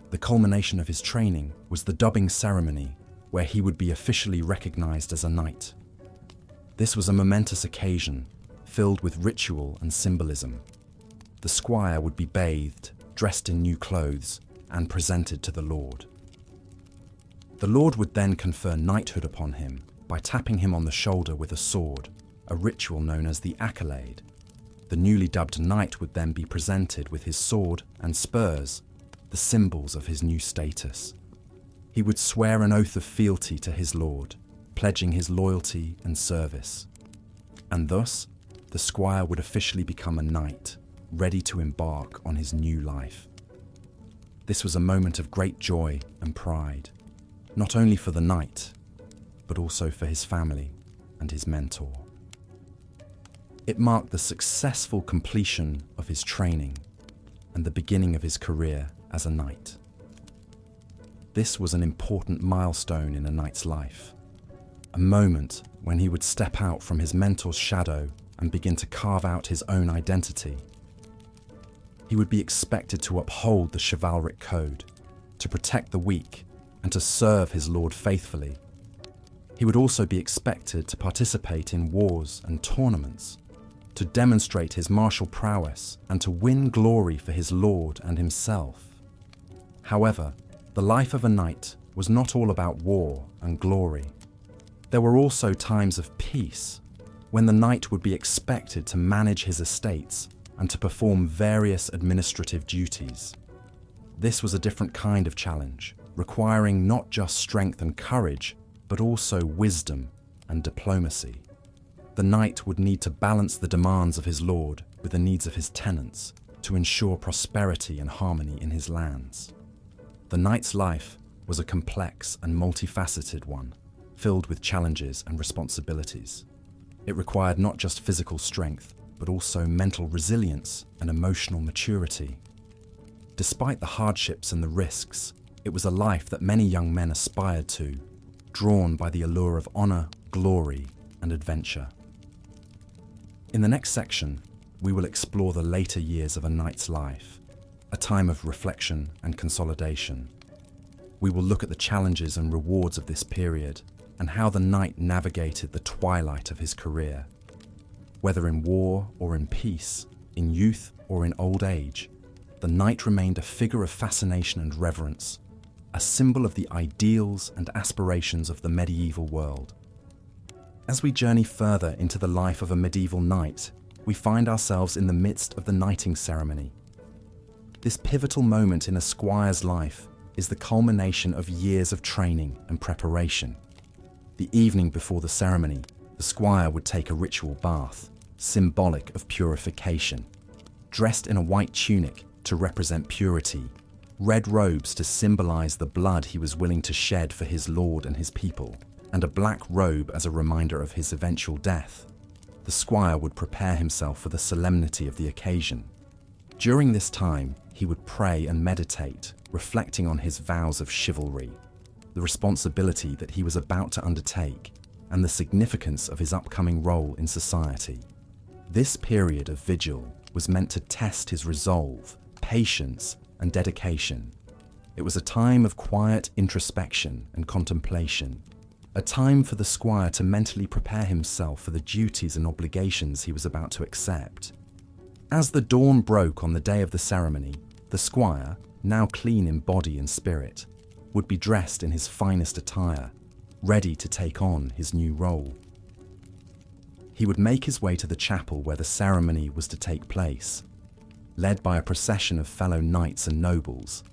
The culmination of his training was the dubbing ceremony, where he would be officially recognized as a knight. This was a momentous occasion, filled with ritual and symbolism. The squire would be bathed, dressed in new clothes, and presented to the Lord. The Lord would then confer knighthood upon him by tapping him on the shoulder with a sword, a ritual known as the accolade. The newly dubbed knight would then be presented with his sword and spurs, the symbols of his new status. He would swear an oath of fealty to his lord, pledging his loyalty and service. And thus, the squire would officially become a knight, ready to embark on his new life. This was a moment of great joy and pride, not only for the knight, but also for his family and his mentor. It marked the successful completion of his training and the beginning of his career as a knight. This was an important milestone in a knight's life, a moment when he would step out from his mentor's shadow and begin to carve out his own identity. He would be expected to uphold the chivalric code, to protect the weak, and to serve his lord faithfully. He would also be expected to participate in wars and tournaments, to demonstrate his martial prowess and to win glory for his lord and himself. However, the life of a knight was not all about war and glory. There were also times of peace, when the knight would be expected to manage his estates and to perform various administrative duties. This was a different kind of challenge, requiring not just strength and courage, but also wisdom and diplomacy. The knight would need to balance the demands of his lord with the needs of his tenants to ensure prosperity and harmony in his lands. The knight's life was a complex and multifaceted one, filled with challenges and responsibilities. It required not just physical strength, but also mental resilience and emotional maturity. Despite the hardships and the risks, it was a life that many young men aspired to, drawn by the allure of honor, glory, and adventure. In the next section, we will explore the later years of a knight's life, a time of reflection and consolidation. We will look at the challenges and rewards of this period and how the knight navigated the twilight of his career. Whether in war or in peace, in youth or in old age, the knight remained a figure of fascination and reverence, a symbol of the ideals and aspirations of the medieval world. As we journey further into the life of a medieval knight, we find ourselves in the midst of the knighting ceremony. This pivotal moment in a squire's life is the culmination of years of training and preparation. The evening before the ceremony, the squire would take a ritual bath, symbolic of purification. Dressed in a white tunic to represent purity, red robes to symbolize the blood he was willing to shed for his lord and his people, and a black robe as a reminder of his eventual death, the squire would prepare himself for the solemnity of the occasion. During this time, he would pray and meditate, reflecting on his vows of chivalry, the responsibility that he was about to undertake, and the significance of his upcoming role in society. This period of vigil was meant to test his resolve, patience, and dedication. It was a time of quiet introspection and contemplation, a time for the squire to mentally prepare himself for the duties and obligations he was about to accept. As the dawn broke on the day of the ceremony, the squire, now clean in body and spirit, would be dressed in his finest attire, ready to take on his new role. He would make his way to the chapel where the ceremony was to take place, led by a procession of fellow knights and nobles.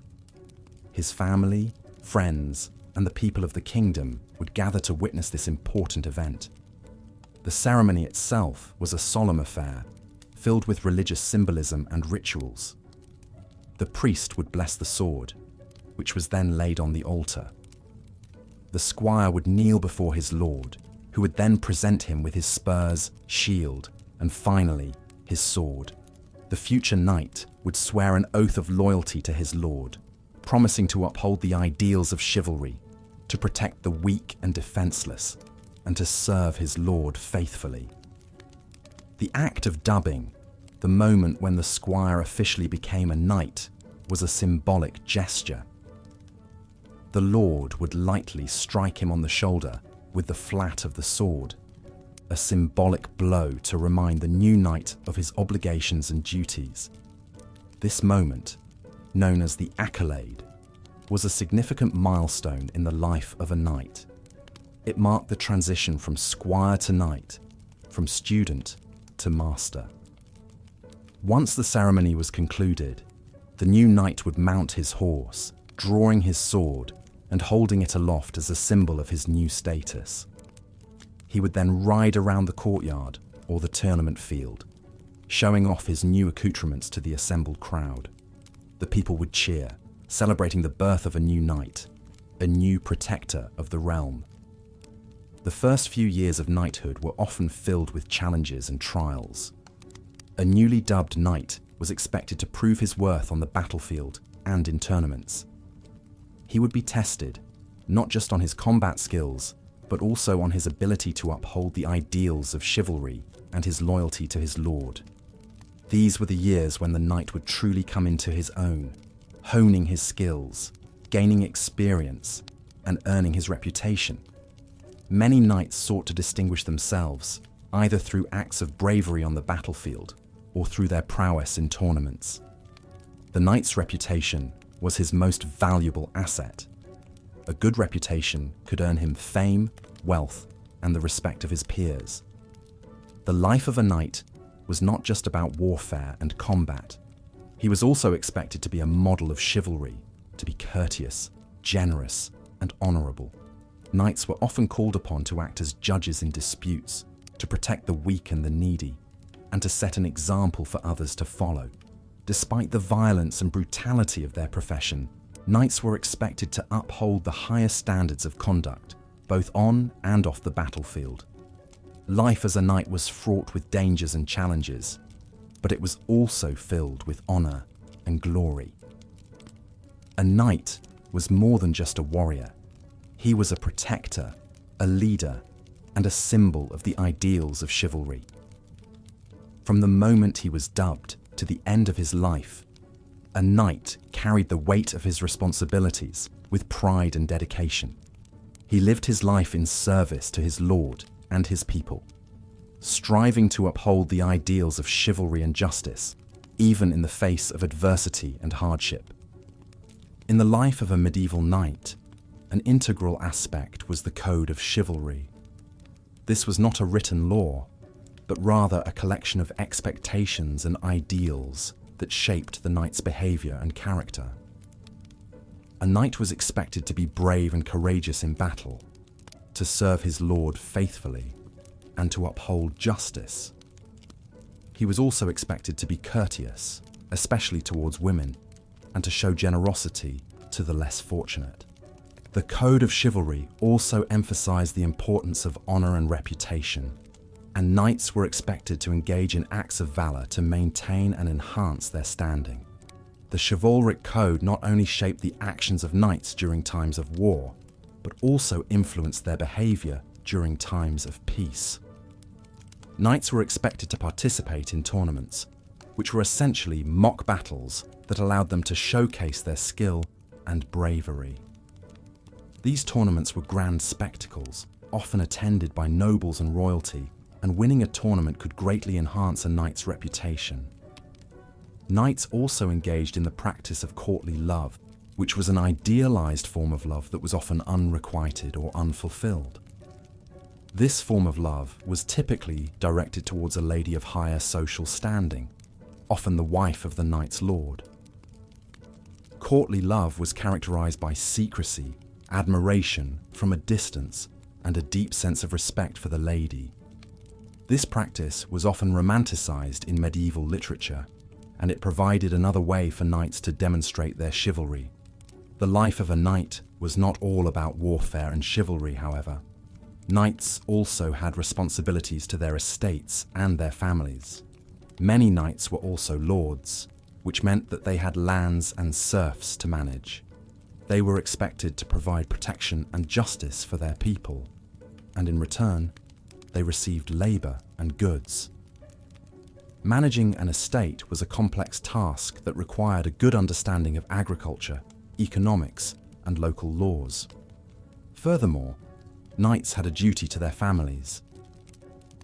His family, friends, and the people of the kingdom would gather to witness this important event. The ceremony itself was a solemn affair, filled with religious symbolism and rituals. The priest would bless the sword, which was then laid on the altar. The squire would kneel before his lord, who would then present him with his spurs, shield, and finally, his sword. The future knight would swear an oath of loyalty to his lord, promising to uphold the ideals of chivalry, to protect the weak and defenseless, and to serve his lord faithfully. The act of dubbing, The moment when the squire officially became a knight was a symbolic gesture. The lord would lightly strike him on the shoulder with the flat of the sword, a symbolic blow to remind the new knight of his obligations and duties. This moment, known as the accolade, was a significant milestone in the life of a knight. It marked the transition from squire to knight, from student to master. Once the ceremony was concluded, the new knight would mount his horse, drawing his sword and holding it aloft as a symbol of his new status. He would then ride around the courtyard or the tournament field, showing off his new accoutrements to the assembled crowd. The people would cheer, celebrating the birth of a new knight, a new protector of the realm. The first few years of knighthood were often filled with challenges and trials. A newly dubbed knight was expected to prove his worth on the battlefield and in tournaments. He would be tested, not just on his combat skills, but also on his ability to uphold the ideals of chivalry and his loyalty to his lord. These were the years when the knight would truly come into his own, honing his skills, gaining experience, and earning his reputation. Many knights sought to distinguish themselves, either through acts of bravery on the battlefield or through their prowess in tournaments. The knight's reputation was his most valuable asset. A good reputation could earn him fame, wealth, and the respect of his peers. The life of a knight was not just about warfare and combat. He was also expected to be a model of chivalry, to be courteous, generous, and honorable. Knights were often called upon to act as judges in disputes, to protect the weak and the needy, and to set an example for others to follow. Despite the violence and brutality of their profession, knights were expected to uphold the highest standards of conduct, both on and off the battlefield. Life as a knight was fraught with dangers and challenges, but it was also filled with honor and glory. A knight was more than just a warrior. He was a protector, a leader, and a symbol of the ideals of chivalry. From the moment he was dubbed to the end of his life, a knight carried the weight of his responsibilities with pride and dedication. He lived his life in service to his lord and his people, striving to uphold the ideals of chivalry and justice, even in the face of adversity and hardship. In the life of a medieval knight, an integral aspect was the code of chivalry. This was not a written law, but rather a collection of expectations and ideals that shaped the knight's behavior and character. A knight was expected to be brave and courageous in battle, to serve his lord faithfully, and to uphold justice. He was also expected to be courteous, especially towards women, and to show generosity to the less fortunate. The code of chivalry also emphasized the importance of honor and reputation, and knights were expected to engage in acts of valor to maintain and enhance their standing. The chivalric code not only shaped the actions of knights during times of war, but also influenced their behavior during times of peace. Knights were expected to participate in tournaments, which were essentially mock battles that allowed them to showcase their skill and bravery. These tournaments were grand spectacles, often attended by nobles and royalty, and winning a tournament could greatly enhance a knight's reputation. Knights also engaged in the practice of courtly love, which was an idealized form of love that was often unrequited or unfulfilled. This form of love was typically directed towards a lady of higher social standing, often the wife of the knight's lord. Courtly love was characterized by secrecy, admiration from a distance, and a deep sense of respect for the lady. This practice was often romanticized in medieval literature, and it provided another way for knights to demonstrate their chivalry. The life of a knight was not all about warfare and chivalry, however. Knights also had responsibilities to their estates and their families. Many knights were also lords, which meant that they had lands and serfs to manage. They were expected to provide protection and justice for their people, and in return, they received labor and goods. Managing an estate was a complex task that required a good understanding of agriculture, economics, and local laws. Furthermore, knights had a duty to their families.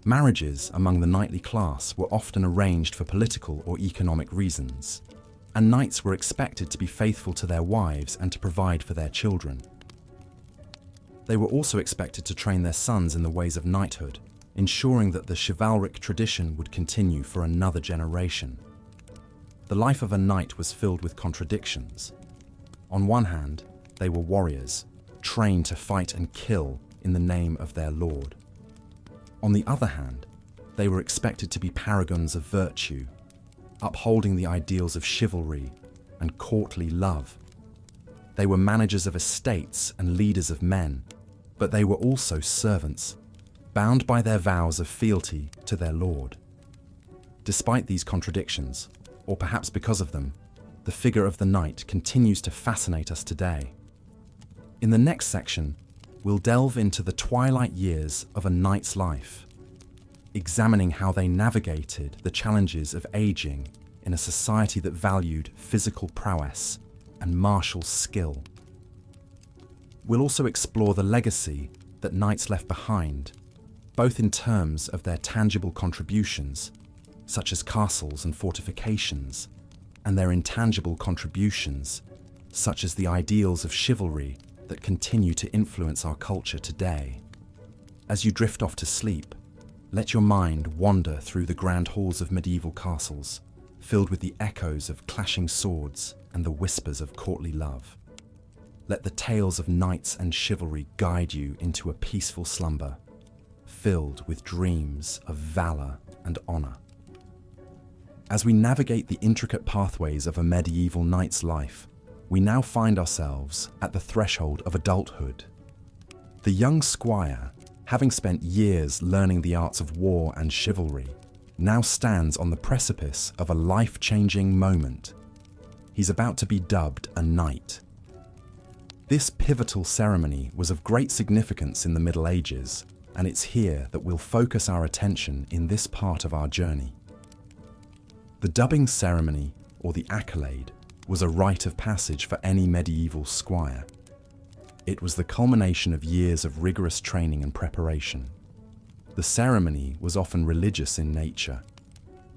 Marriages among the knightly class were often arranged for political or economic reasons, and knights were expected to be faithful to their wives and to provide for their children. They were also expected to train their sons in the ways of knighthood, ensuring that the chivalric tradition would continue for another generation. The life of a knight was filled with contradictions. On one hand, they were warriors, trained to fight and kill in the name of their lord. On the other hand, they were expected to be paragons of virtue, upholding the ideals of chivalry and courtly love. They were managers of estates and leaders of men, but they were also servants, bound by their vows of fealty to their lord. Despite these contradictions, or perhaps because of them, the figure of the knight continues to fascinate us today. In the next section, we'll delve into the twilight years of a knight's life, examining how they navigated the challenges of aging in a society that valued physical prowess and martial skill. We'll also explore the legacy that knights left behind, both in terms of their tangible contributions, such as castles and fortifications, and their intangible contributions, such as the ideals of chivalry that continue to influence our culture today. As you drift off to sleep, let your mind wander through the grand halls of medieval castles, filled with the echoes of clashing swords and the whispers of courtly love. Let the tales of knights and chivalry guide you into a peaceful slumber, filled with dreams of valor and honor. As we navigate the intricate pathways of a medieval knight's life, we now find ourselves at the threshold of adulthood. The young squire, having spent years learning the arts of war and chivalry, now stands on the precipice of a life-changing moment. He's about to be dubbed a knight. This pivotal ceremony was of great significance in the Middle Ages, and it's here that we'll focus our attention in this part of our journey. The dubbing ceremony, or the accolade, was a rite of passage for any medieval squire. It was the culmination of years of rigorous training and preparation. The ceremony was often religious in nature,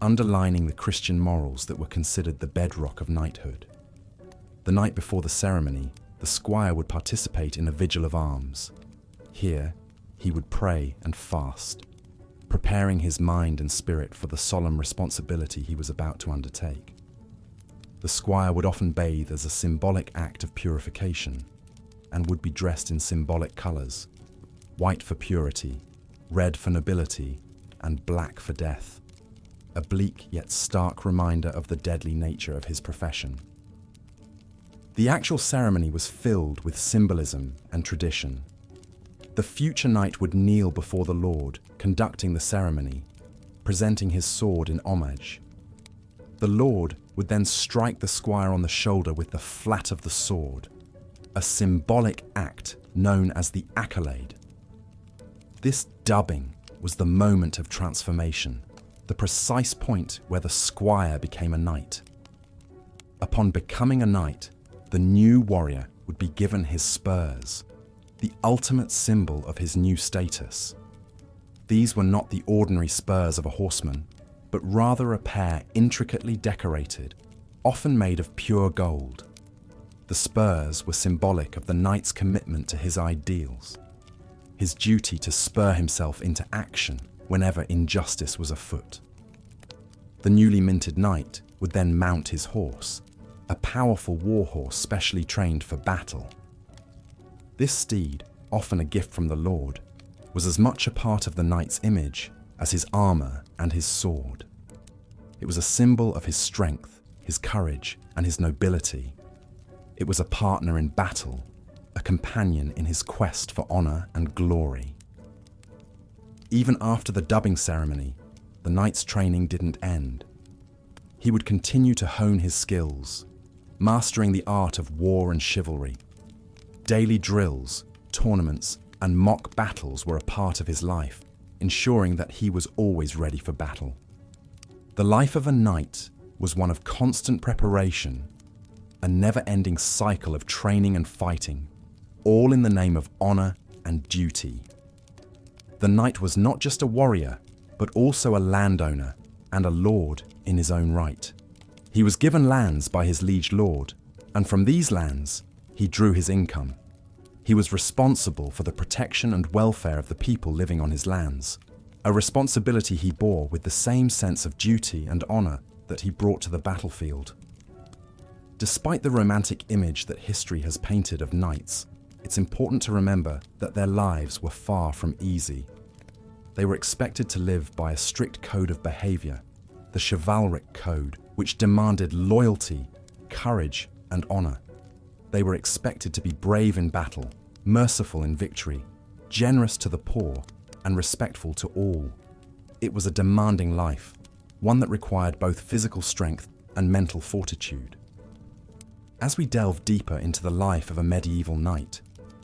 underlining the Christian morals that were considered the bedrock of knighthood. The night before the ceremony, the squire would participate in a vigil of arms. Here, he would pray and fast, preparing his mind and spirit for the solemn responsibility he was about to undertake. The squire would often bathe as a symbolic act of purification, and would be dressed in symbolic colours: white for purity, red for nobility, and black for death, a bleak yet stark reminder of the deadly nature of his profession. The actual ceremony was filled with symbolism and tradition. The future knight would kneel before the Lord, conducting the ceremony, presenting his sword in homage. The Lord would then strike the squire on the shoulder with the flat of the sword, a symbolic act known as the accolade. This dubbing was the moment of transformation, the precise point where the squire became a knight. Upon becoming a knight, the new warrior would be given his spurs, the ultimate symbol of his new status. These were not the ordinary spurs of a horseman, but rather a pair intricately decorated, often made of pure gold. The spurs were symbolic of the knight's commitment to his ideals, his duty to spur himself into action whenever injustice was afoot. The newly minted knight would then mount his horse, a powerful war horse specially trained for battle. This steed, often a gift from the Lord, was as much a part of the knight's image as his armor and his sword. It was a symbol of his strength, his courage, and his nobility. It was a partner in battle, a companion in his quest for honor and glory. Even after the dubbing ceremony, the knight's training didn't end. He would continue to hone his skills, mastering the art of war and chivalry. Daily drills, tournaments, and mock battles were a part of his life, ensuring that he was always ready for battle. The life of a knight was one of constant preparation, a never-ending cycle of training and fighting, all in the name of honor and duty. The knight was not just a warrior, but also a landowner and a lord in his own right. He was given lands by his liege lord, and from these lands, he drew his income. He was responsible for the protection and welfare of the people living on his lands, a responsibility he bore with the same sense of duty and honor that he brought to the battlefield. Despite the romantic image that history has painted of knights, it's important to remember that their lives were far from easy. They were expected to live by a strict code of behavior, the chivalric code, which demanded loyalty, courage, and honor. They were expected to be brave in battle, merciful in victory, generous to the poor, and respectful to all. It was a demanding life, one that required both physical strength and mental fortitude. As we delve deeper into the life of a medieval knight,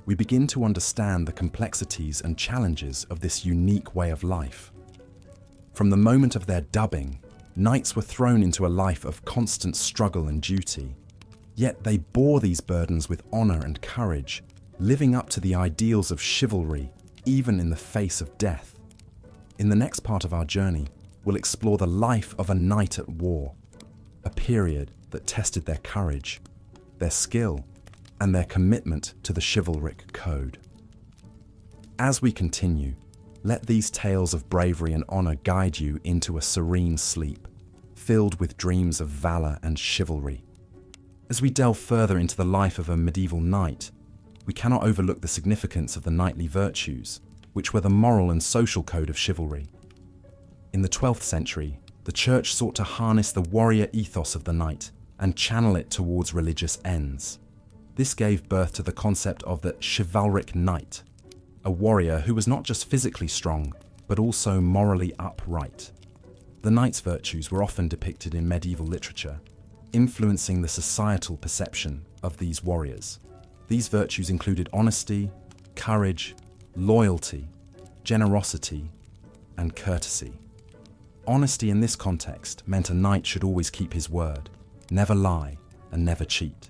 we begin to understand the complexities and challenges of this unique way of life. From the moment of their dubbing, knights were thrown into a life of constant struggle and duty. Yet they bore these burdens with honor and courage, living up to the ideals of chivalry, even in the face of death. In the next part of our journey, we'll explore the life of a knight at war, a period that tested their courage, their skill, and their commitment to the chivalric code. As we continue, let these tales of bravery and honor guide you into a serene sleep, filled with dreams of valor and chivalry. As we delve further into the life of a medieval knight, we cannot overlook the significance of the knightly virtues, which were the moral and social code of chivalry. In the 12th century, the church sought to harness the warrior ethos of the knight and channel it towards religious ends. This gave birth to the concept of the chivalric knight, a warrior who was not just physically strong, but also morally upright. The knight's virtues were often depicted in medieval literature, influencing the societal perception of these warriors. These virtues included honesty, courage, loyalty, generosity, and courtesy. Honesty in this context meant a knight should always keep his word, never lie, and never cheat.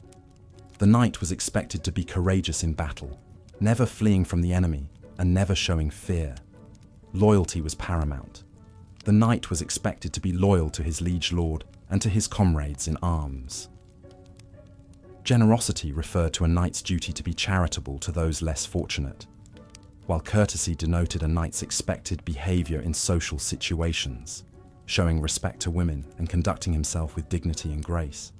The knight was expected to be courageous in battle, never fleeing from the enemy, and never showing fear. Loyalty was paramount. The knight was expected to be loyal to his liege lord and to his comrades in arms. Generosity referred to a knight's duty to be charitable to those less fortunate, while courtesy denoted a knight's expected behavior in social situations, showing respect to women and conducting himself with dignity and grace.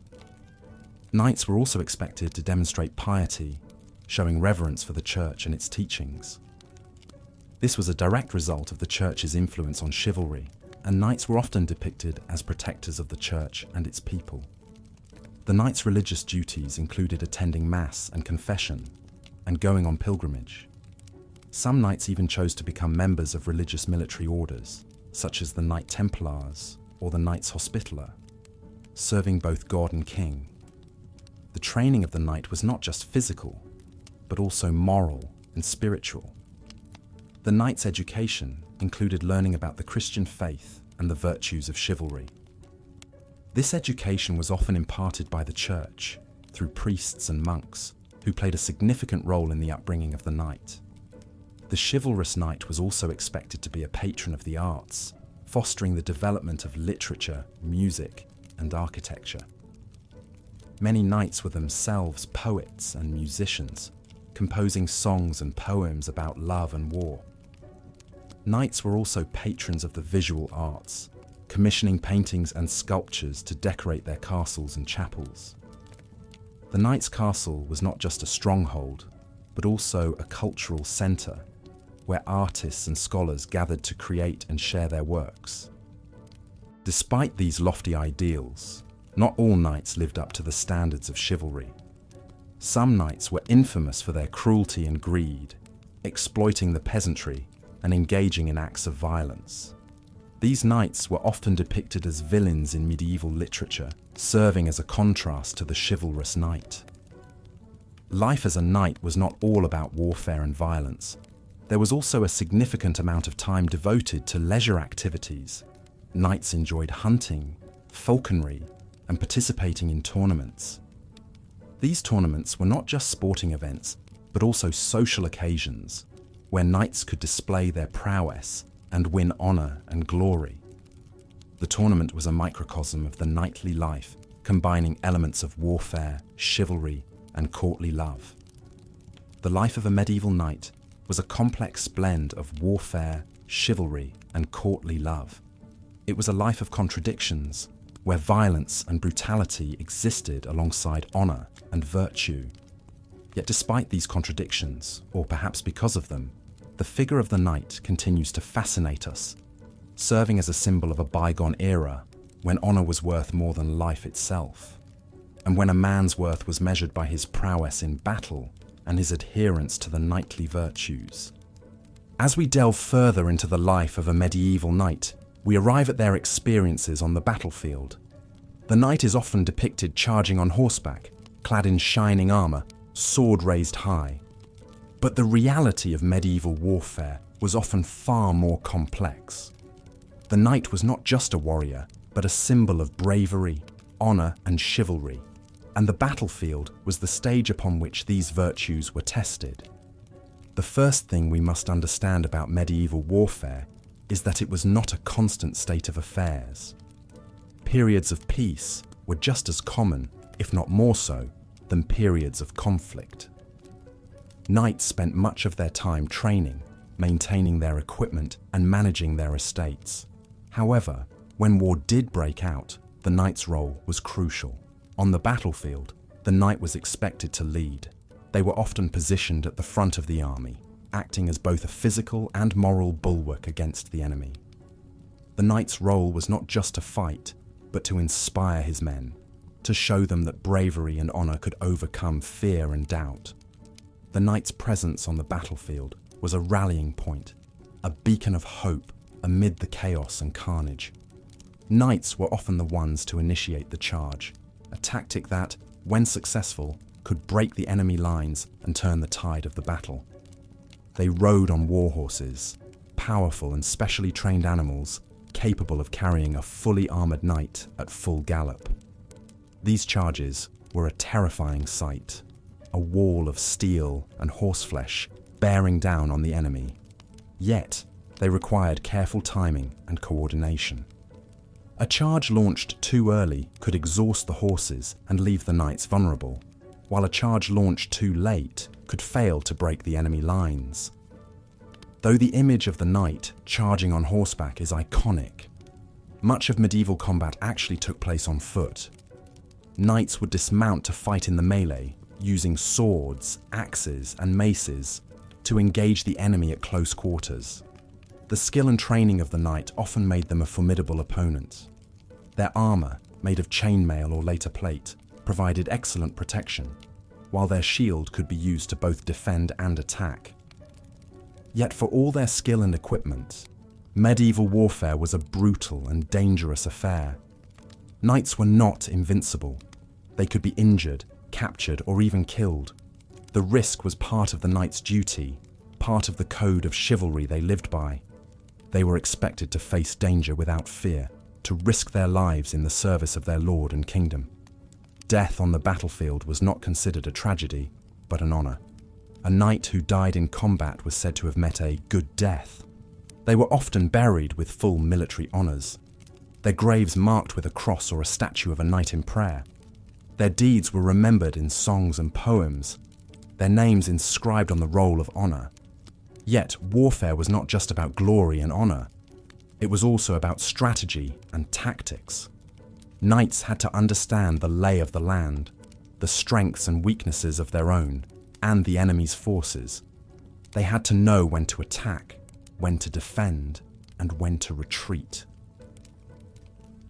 Knights were also expected to demonstrate piety, showing reverence for the church and its teachings. This was a direct result of the church's influence on chivalry, and knights were often depicted as protectors of the church and its people. The knight's religious duties included attending mass and confession, and going on pilgrimage. Some knights even chose to become members of religious military orders, such as the Knight Templars or the Knights Hospitaller, serving both God and king. The training of the knight was not just physical, but also moral and spiritual. The knight's education included learning about the Christian faith and the virtues of chivalry. This education was often imparted by the church through priests and monks, who played a significant role in the upbringing of the knight. The chivalrous knight was also expected to be a patron of the arts, fostering the development of literature, music, and architecture. Many knights were themselves poets and musicians, composing songs and poems about love and war. Knights were also patrons of the visual arts, commissioning paintings and sculptures to decorate their castles and chapels. The knight's castle was not just a stronghold, but also a cultural centre, where artists and scholars gathered to create and share their works. Despite these lofty ideals, not all knights lived up to the standards of chivalry. Some knights were infamous for their cruelty and greed, exploiting the peasantry and engaging in acts of violence. These knights were often depicted as villains in medieval literature, serving as a contrast to the chivalrous knight. Life as a knight was not all about warfare and violence. There was also a significant amount of time devoted to leisure activities, Knights enjoyed hunting, falconry, and participating in tournaments. These tournaments were not just sporting events, but also social occasions, where knights could display their prowess and win honor and glory. The tournament was a microcosm of the knightly life, combining elements of warfare, chivalry, and courtly love. The life of a medieval knight was a complex blend of warfare, chivalry, and courtly love. It was a life of contradictions, where violence and brutality existed alongside honor and virtue. Yet despite these contradictions, or perhaps because of them, the figure of the knight continues to fascinate us, serving as a symbol of a bygone era when honor was worth more than life itself, and when a man's worth was measured by his prowess in battle and his adherence to the knightly virtues. As we delve further into the life of a medieval knight, we arrive at their experiences on the battlefield. The knight is often depicted charging on horseback, clad in shining armor, sword raised high. But the reality of medieval warfare was often far more complex. The knight was not just a warrior, but a symbol of bravery, honor, and chivalry, and the battlefield was the stage upon which these virtues were tested. The first thing we must understand about medieval warfare is that it was not a constant state of affairs. Periods of peace were just as common, if not more so, than periods of conflict. Knights spent much of their time training, maintaining their equipment, and managing their estates. However, when war did break out, the knight's role was crucial. On the battlefield, the knight was expected to lead. They were often positioned at the front of the army, acting as both a physical and moral bulwark against the enemy. The knight's role was not just to fight, but to inspire his men, to show them that bravery and honor could overcome fear and doubt. The knight's presence on the battlefield was a rallying point, a beacon of hope amid the chaos and carnage. Knights were often the ones to initiate the charge, a tactic that, when successful, could break the enemy lines and turn the tide of the battle. They rode on war horses, powerful and specially trained animals capable of carrying a fully armored knight at full gallop. These charges were a terrifying sight, a wall of steel and horseflesh bearing down on the enemy. Yet, they required careful timing and coordination. A charge launched too early could exhaust the horses and leave the knights vulnerable, while a charge launched too late could fail to break the enemy lines. Though the image of the knight charging on horseback is iconic, much of medieval combat actually took place on foot. Knights would dismount to fight in the melee, using swords, axes, and maces to engage the enemy at close quarters. The skill and training of the knight often made them a formidable opponent. Their armor, made of chainmail or later plate, provided excellent protection, while their shield could be used to both defend and attack. Yet for all their skill and equipment, medieval warfare was a brutal and dangerous affair. Knights were not invincible. They could be injured, captured, or even killed. The risk was part of the knight's duty, part of the code of chivalry they lived by. They were expected to face danger without fear, to risk their lives in the service of their lord and kingdom. Death on the battlefield was not considered a tragedy, but an honor. A knight who died in combat was said to have met a good death. They were often buried with full military honors, their graves marked with a cross or a statue of a knight in prayer. Their deeds were remembered in songs and poems, their names inscribed on the roll of honor. Yet, warfare was not just about glory and honor. It was also about strategy and tactics. Knights had to understand the lay of the land, the strengths and weaknesses of their own, and the enemy's forces. They had to know when to attack, when to defend, and when to retreat.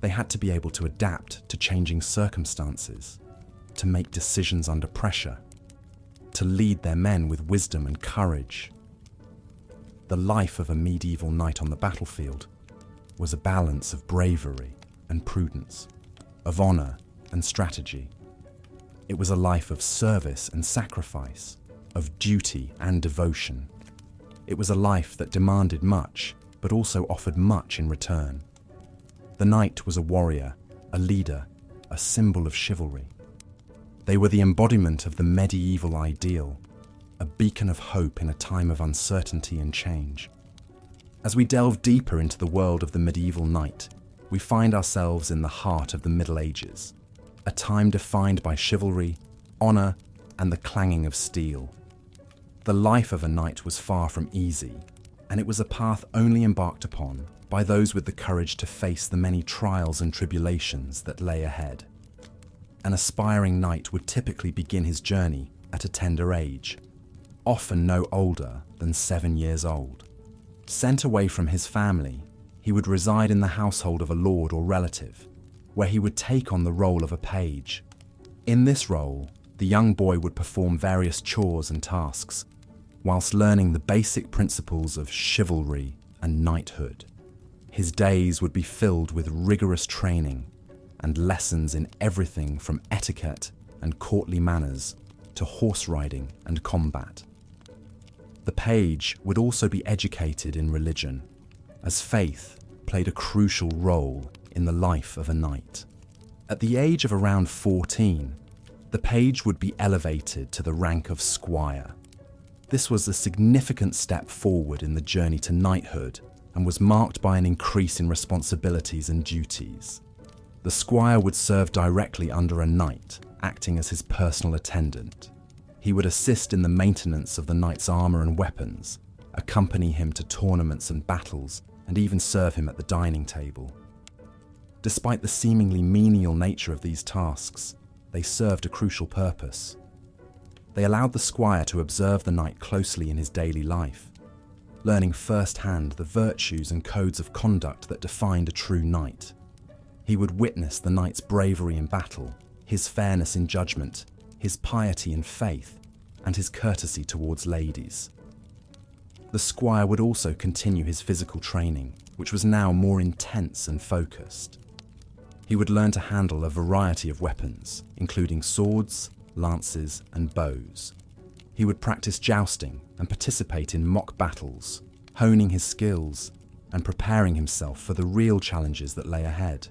They had to be able to adapt to changing circumstances, to make decisions under pressure, to lead their men with wisdom and courage. The life of a medieval knight on the battlefield was a balance of bravery and prudence, of honor and strategy. It was a life of service and sacrifice, of duty and devotion. It was a life that demanded much, but also offered much in return. The knight was a warrior, a leader, a symbol of chivalry. They were the embodiment of the medieval ideal, a beacon of hope in a time of uncertainty and change. As we delve deeper into the world of the medieval knight, we find ourselves in the heart of the Middle Ages, a time defined by chivalry, honor, and the clanging of steel. The life of a knight was far from easy, and it was a path only embarked upon by those with the courage to face the many trials and tribulations that lay ahead. An aspiring knight would typically begin his journey at a tender age, often no older than 7 years old. Sent away from his family, he would reside in the household of a lord or relative, where he would take on the role of a page. In this role, the young boy would perform various chores and tasks, whilst learning the basic principles of chivalry and knighthood. His days would be filled with rigorous training and lessons in everything from etiquette and courtly manners to horse riding and combat. The page would also be educated in religion, as faith played a crucial role in the life of a knight. At the age of around 14, the page would be elevated to the rank of squire. This was a significant step forward in the journey to knighthood and was marked by an increase in responsibilities and duties. The squire would serve directly under a knight, acting as his personal attendant. He would assist in the maintenance of the knight's armor and weapons, accompany him to tournaments and battles, and even serve him at the dining table. Despite the seemingly menial nature of these tasks, they served a crucial purpose. They allowed the squire to observe the knight closely in his daily life, learning firsthand the virtues and codes of conduct that defined a true knight. He would witness the knight's bravery in battle, his fairness in judgment, his piety in faith, and his courtesy towards ladies. The squire would also continue his physical training, which was now more intense and focused. He would learn to handle a variety of weapons, including swords, lances, and bows. He would practice jousting and participate in mock battles, honing his skills and preparing himself for the real challenges that lay ahead.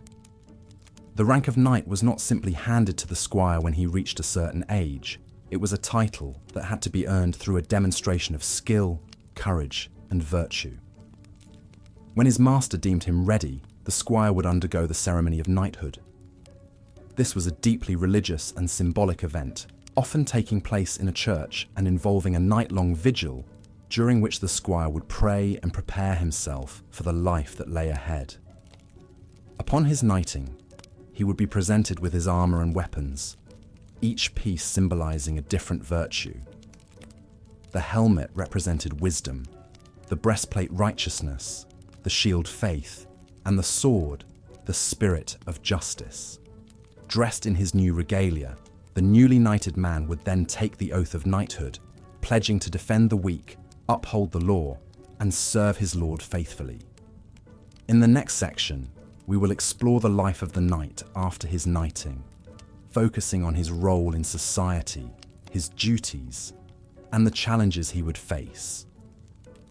The rank of knight was not simply handed to the squire when he reached a certain age. It was a title that had to be earned through a demonstration of skill, courage, and virtue. When his master deemed him ready, the squire would undergo the ceremony of knighthood. This was a deeply religious and symbolic event, often taking place in a church and involving a night-long vigil, during which the squire would pray and prepare himself for the life that lay ahead. Upon his knighting, he would be presented with his armor and weapons, each piece symbolizing a different virtue. The helmet represented wisdom, the breastplate righteousness, the shield faith, and the sword the spirit of justice. Dressed in his new regalia, the newly knighted man would then take the oath of knighthood, pledging to defend the weak, uphold the law, and serve his lord faithfully. In the next section, we will explore the life of the knight after his knighting, focusing on his role in society, his duties, and the challenges he would face.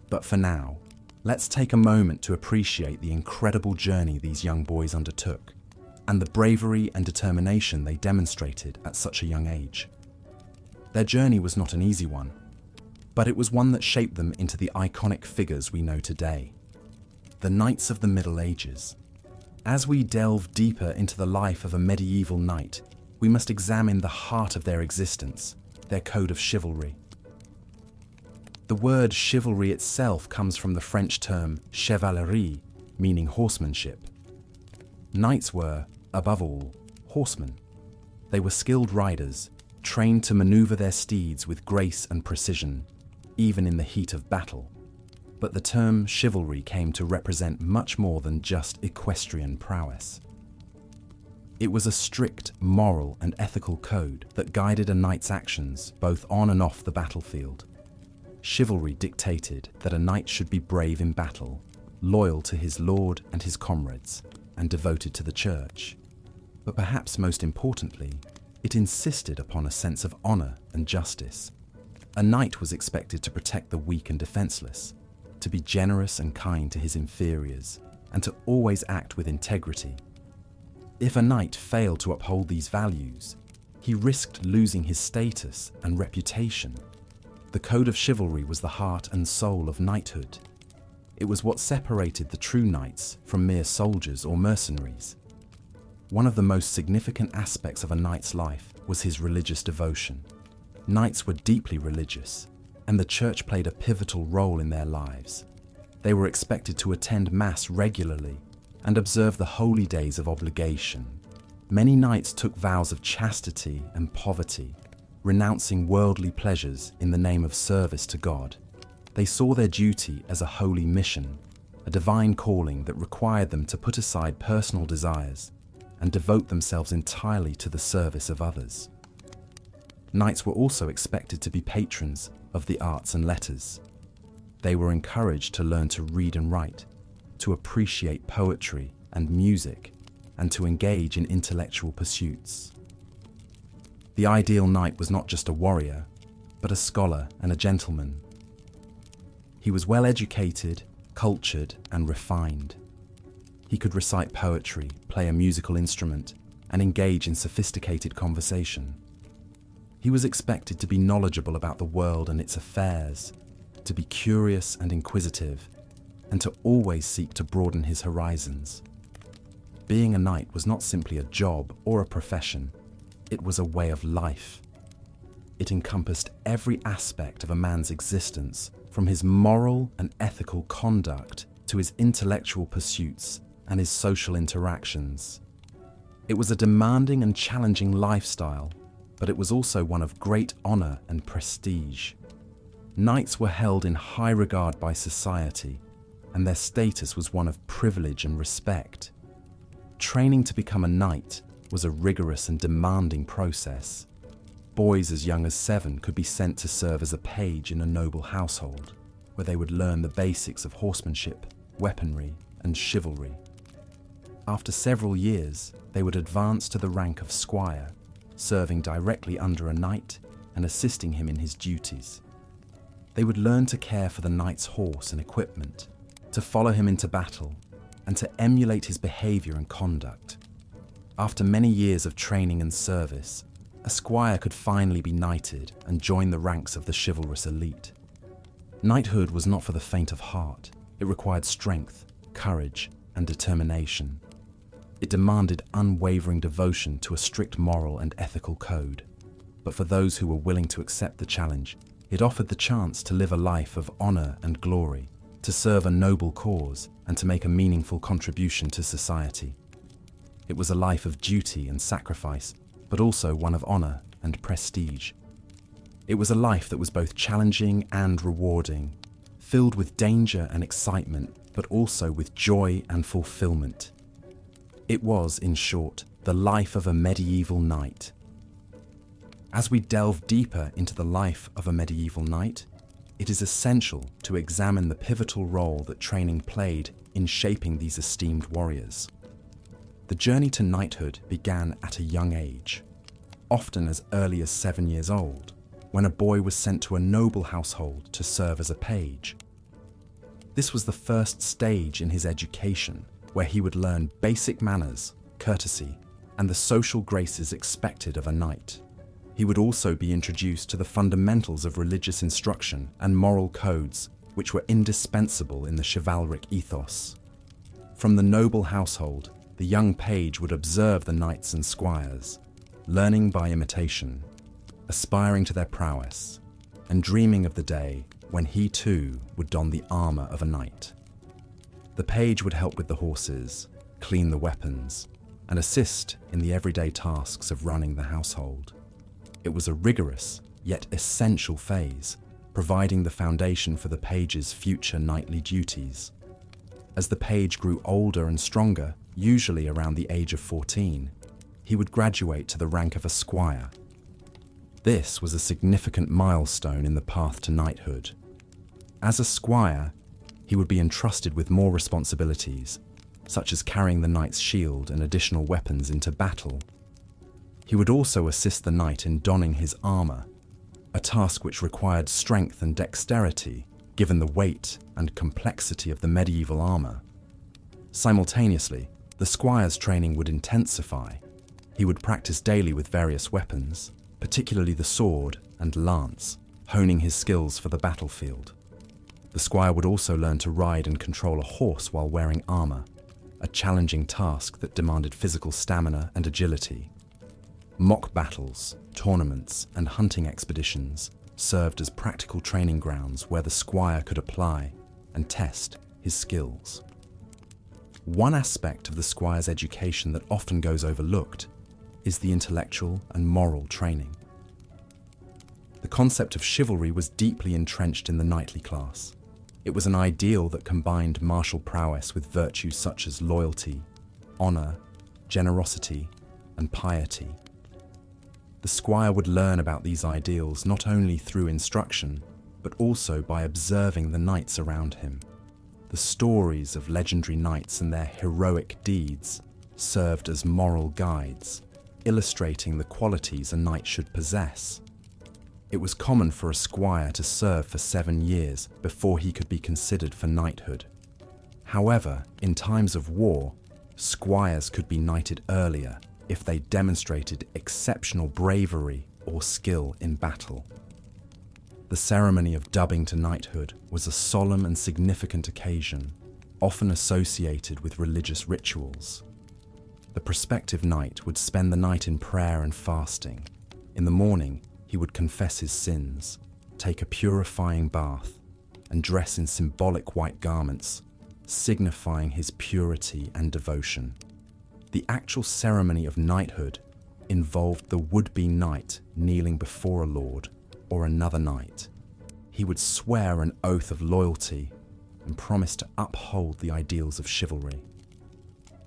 But for now, let's take a moment to appreciate the incredible journey these young boys undertook, and the bravery and determination they demonstrated at such a young age. Their journey was not an easy one, but it was one that shaped them into the iconic figures we know today, the knights of the Middle Ages. As we delve deeper into the life of a medieval knight, we must examine the heart of their existence, their code of chivalry. The word chivalry itself comes from the French term chevalerie, meaning horsemanship. Knights were, above all, horsemen. They were skilled riders, trained to maneuver their steeds with grace and precision, even in the heat of battle. But the term chivalry came to represent much more than just equestrian prowess. It was a strict moral and ethical code that guided a knight's actions both on and off the battlefield. Chivalry dictated that a knight should be brave in battle, loyal to his lord and his comrades, and devoted to the church. But perhaps most importantly, it insisted upon a sense of honor and justice. A knight was expected to protect the weak and defenseless, to be generous and kind to his inferiors, and to always act with integrity. If a knight failed to uphold these values, he risked losing his status and reputation. The code of chivalry was the heart and soul of knighthood. It was what separated the true knights from mere soldiers or mercenaries. One of the most significant aspects of a knight's life was his religious devotion. Knights were deeply religious, and the church played a pivotal role in their lives. They were expected to attend Mass regularly and observe the holy days of obligation. Many knights took vows of chastity and poverty, renouncing worldly pleasures in the name of service to God. They saw their duty as a holy mission, a divine calling that required them to put aside personal desires and devote themselves entirely to the service of others. Knights were also expected to be patrons of the arts and letters. They were encouraged to learn to read and write, to appreciate poetry and music, and to engage in intellectual pursuits. The ideal knight was not just a warrior, but a scholar and a gentleman. He was well educated, cultured, and refined. He could recite poetry, play a musical instrument, and engage in sophisticated conversation. He was expected to be knowledgeable about the world and its affairs, to be curious and inquisitive, and to always seek to broaden his horizons. Being a knight was not simply a job or a profession, it was a way of life. It encompassed every aspect of a man's existence, from his moral and ethical conduct to his intellectual pursuits and his social interactions. It was a demanding and challenging lifestyle, but it was also one of great honor and prestige. Knights were held in high regard by society, and their status was one of privilege and respect. Training to become a knight was a rigorous and demanding process. Boys as young as 7 could be sent to serve as a page in a noble household, where they would learn the basics of horsemanship, weaponry, and chivalry. After several years, they would advance to the rank of squire, serving directly under a knight and assisting him in his duties. They would learn to care for the knight's horse and equipment, to follow him into battle, and to emulate his behavior and conduct. After many years of training and service, a squire could finally be knighted and join the ranks of the chivalrous elite. Knighthood was not for the faint of heart. It required strength, courage, and determination. It demanded unwavering devotion to a strict moral and ethical code. But for those who were willing to accept the challenge, it offered the chance to live a life of honor and glory, to serve a noble cause, and to make a meaningful contribution to society. It was a life of duty and sacrifice, but also one of honor and prestige. It was a life that was both challenging and rewarding, filled with danger and excitement, but also with joy and fulfillment. It was, in short, the life of a medieval knight. As we delve deeper into the life of a medieval knight, it is essential to examine the pivotal role that training played in shaping these esteemed warriors. The journey to knighthood began at a young age, often as early as 7 years old, when a boy was sent to a noble household to serve as a page. This was the first stage in his education, where he would learn basic manners, courtesy, and the social graces expected of a knight. He would also be introduced to the fundamentals of religious instruction and moral codes, which were indispensable in the chivalric ethos. From the noble household, the young page would observe the knights and squires, learning by imitation, aspiring to their prowess, and dreaming of the day when he too would don the armor of a knight. The page would help with the horses, clean the weapons, and assist in the everyday tasks of running the household. It was a rigorous, yet essential phase, providing the foundation for the page's future knightly duties. As the page grew older and stronger, usually around the age of 14, he would graduate to the rank of a squire. This was a significant milestone in the path to knighthood. As a squire, he would be entrusted with more responsibilities, such as carrying the knight's shield and additional weapons into battle. He would also assist the knight in donning his armor, a task which required strength and dexterity, given the weight and complexity of the medieval armor. Simultaneously, the squire's training would intensify. He would practice daily with various weapons, particularly the sword and lance, honing his skills for the battlefield. The squire would also learn to ride and control a horse while wearing armor, a challenging task that demanded physical stamina and agility. Mock battles, tournaments, and hunting expeditions served as practical training grounds where the squire could apply and test his skills. One aspect of the squire's education that often goes overlooked is the intellectual and moral training. The concept of chivalry was deeply entrenched in the knightly class. It was an ideal that combined martial prowess with virtues such as loyalty, honor, generosity, and piety. The squire would learn about these ideals not only through instruction, but also by observing the knights around him. The stories of legendary knights and their heroic deeds served as moral guides, illustrating the qualities a knight should possess. It was common for a squire to serve for 7 years before he could be considered for knighthood. However, in times of war, squires could be knighted earlier if they demonstrated exceptional bravery or skill in battle. The ceremony of dubbing to knighthood was a solemn and significant occasion, often associated with religious rituals. The prospective knight would spend the night in prayer and fasting. In the morning, he would confess his sins, take a purifying bath, and dress in symbolic white garments, signifying his purity and devotion. The actual ceremony of knighthood involved the would-be knight kneeling before a lord or another knight. He would swear an oath of loyalty and promise to uphold the ideals of chivalry.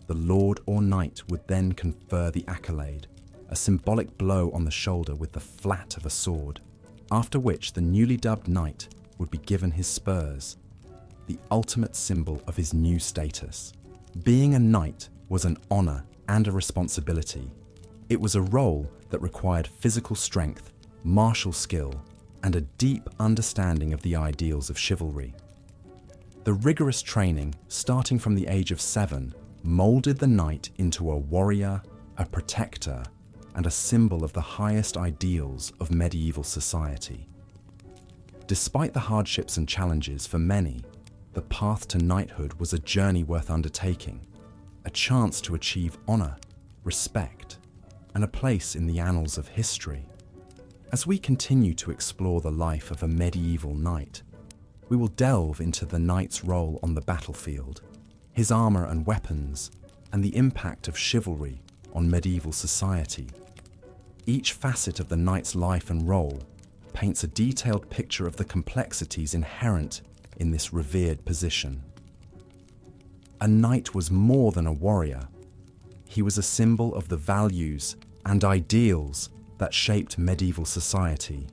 The lord or knight would then confer the accolade, a symbolic blow on the shoulder with the flat of a sword, after which the newly dubbed knight would be given his spurs, the ultimate symbol of his new status. Being a knight was an honor and a responsibility. It was a role that required physical strength, martial skill, and a deep understanding of the ideals of chivalry. The rigorous training, starting from the age of 7, molded the knight into a warrior, a protector, and a symbol of the highest ideals of medieval society. Despite the hardships and challenges for many, the path to knighthood was a journey worth undertaking, a chance to achieve honor, respect, and a place in the annals of history. As we continue to explore the life of a medieval knight, we will delve into the knight's role on the battlefield, his armor and weapons, and the impact of chivalry on medieval society. Each facet of the knight's life and role paints a detailed picture of the complexities inherent in this revered position. A knight was more than a warrior. He was a symbol of the values and ideals that shaped medieval society.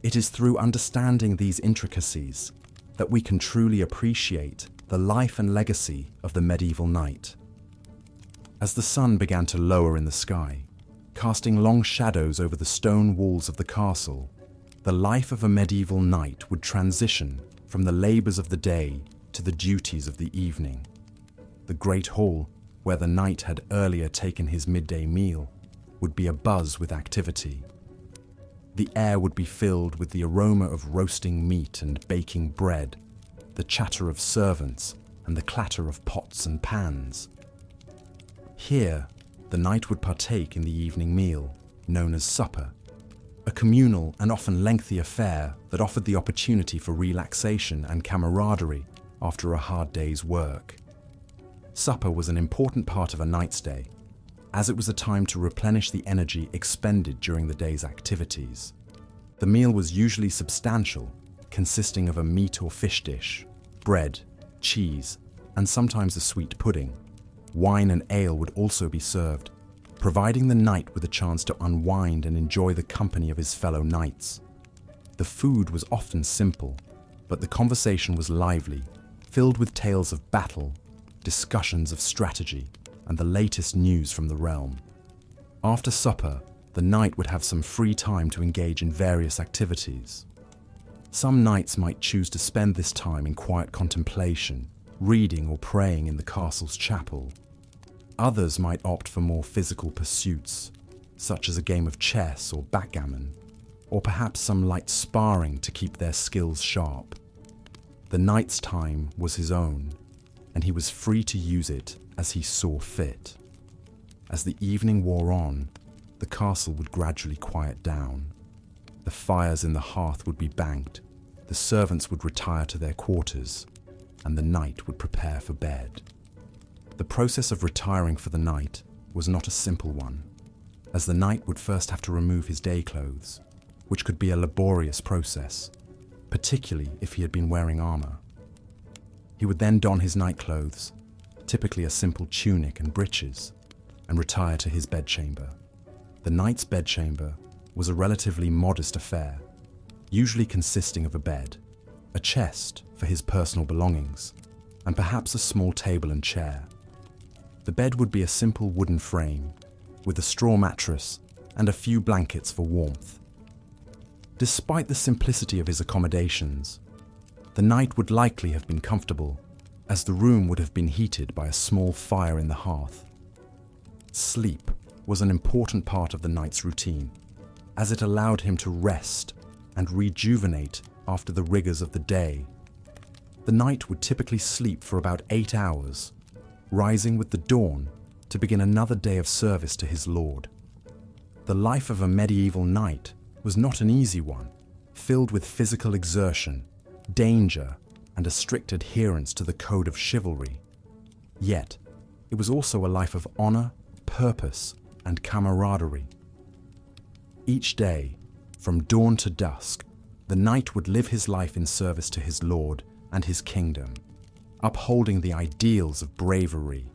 It is through understanding these intricacies that we can truly appreciate the life and legacy of the medieval knight. As the sun began to lower in the sky, casting long shadows over the stone walls of the castle, the life of a medieval knight would transition from the labors of the day to the duties of the evening. The great hall, where the knight had earlier taken his midday meal, would be abuzz with activity. The air would be filled with the aroma of roasting meat and baking bread, the chatter of servants, and the clatter of pots and pans. Here, the knight would partake in the evening meal, known as supper, a communal and often lengthy affair that offered the opportunity for relaxation and camaraderie after a hard day's work. Supper was an important part of a knight's day, as it was a time to replenish the energy expended during the day's activities. The meal was usually substantial, consisting of a meat or fish dish, bread, cheese, and sometimes a sweet pudding. Wine and ale would also be served, providing the knight with a chance to unwind and enjoy the company of his fellow knights. The food was often simple, but the conversation was lively, filled with tales of battle, discussions of strategy, and the latest news from the realm. After supper, the knight would have some free time to engage in various activities. Some knights might choose to spend this time in quiet contemplation, reading or praying in the castle's chapel. Others might opt for more physical pursuits, such as a game of chess or backgammon, or perhaps some light sparring to keep their skills sharp. The knight's time was his own, and he was free to use it as he saw fit. As the evening wore on, the castle would gradually quiet down. The fires in the hearth would be banked, the servants would retire to their quarters, and the knight would prepare for bed. The process of retiring for the night was not a simple one, as the knight would first have to remove his day clothes, which could be a laborious process, particularly if he had been wearing armor. He would then don his night clothes, typically a simple tunic and breeches, and retire to his bedchamber. The knight's bedchamber was a relatively modest affair, usually consisting of a bed, a chest for his personal belongings, and perhaps a small table and chair. The bed would be a simple wooden frame, with a straw mattress and a few blankets for warmth. Despite the simplicity of his accommodations, the knight would likely have been comfortable, as the room would have been heated by a small fire in the hearth. Sleep was an important part of the knight's routine, as it allowed him to rest and rejuvenate after the rigors of the day. The knight would typically sleep for about 8 hours, rising with the dawn to begin another day of service to his lord. The life of a medieval knight was not an easy one, filled with physical exertion, danger, and a strict adherence to the code of chivalry. Yet, it was also a life of honor, purpose, and camaraderie. Each day, from dawn to dusk, the knight would live his life in service to his lord and his kingdom, upholding the ideals of bravery,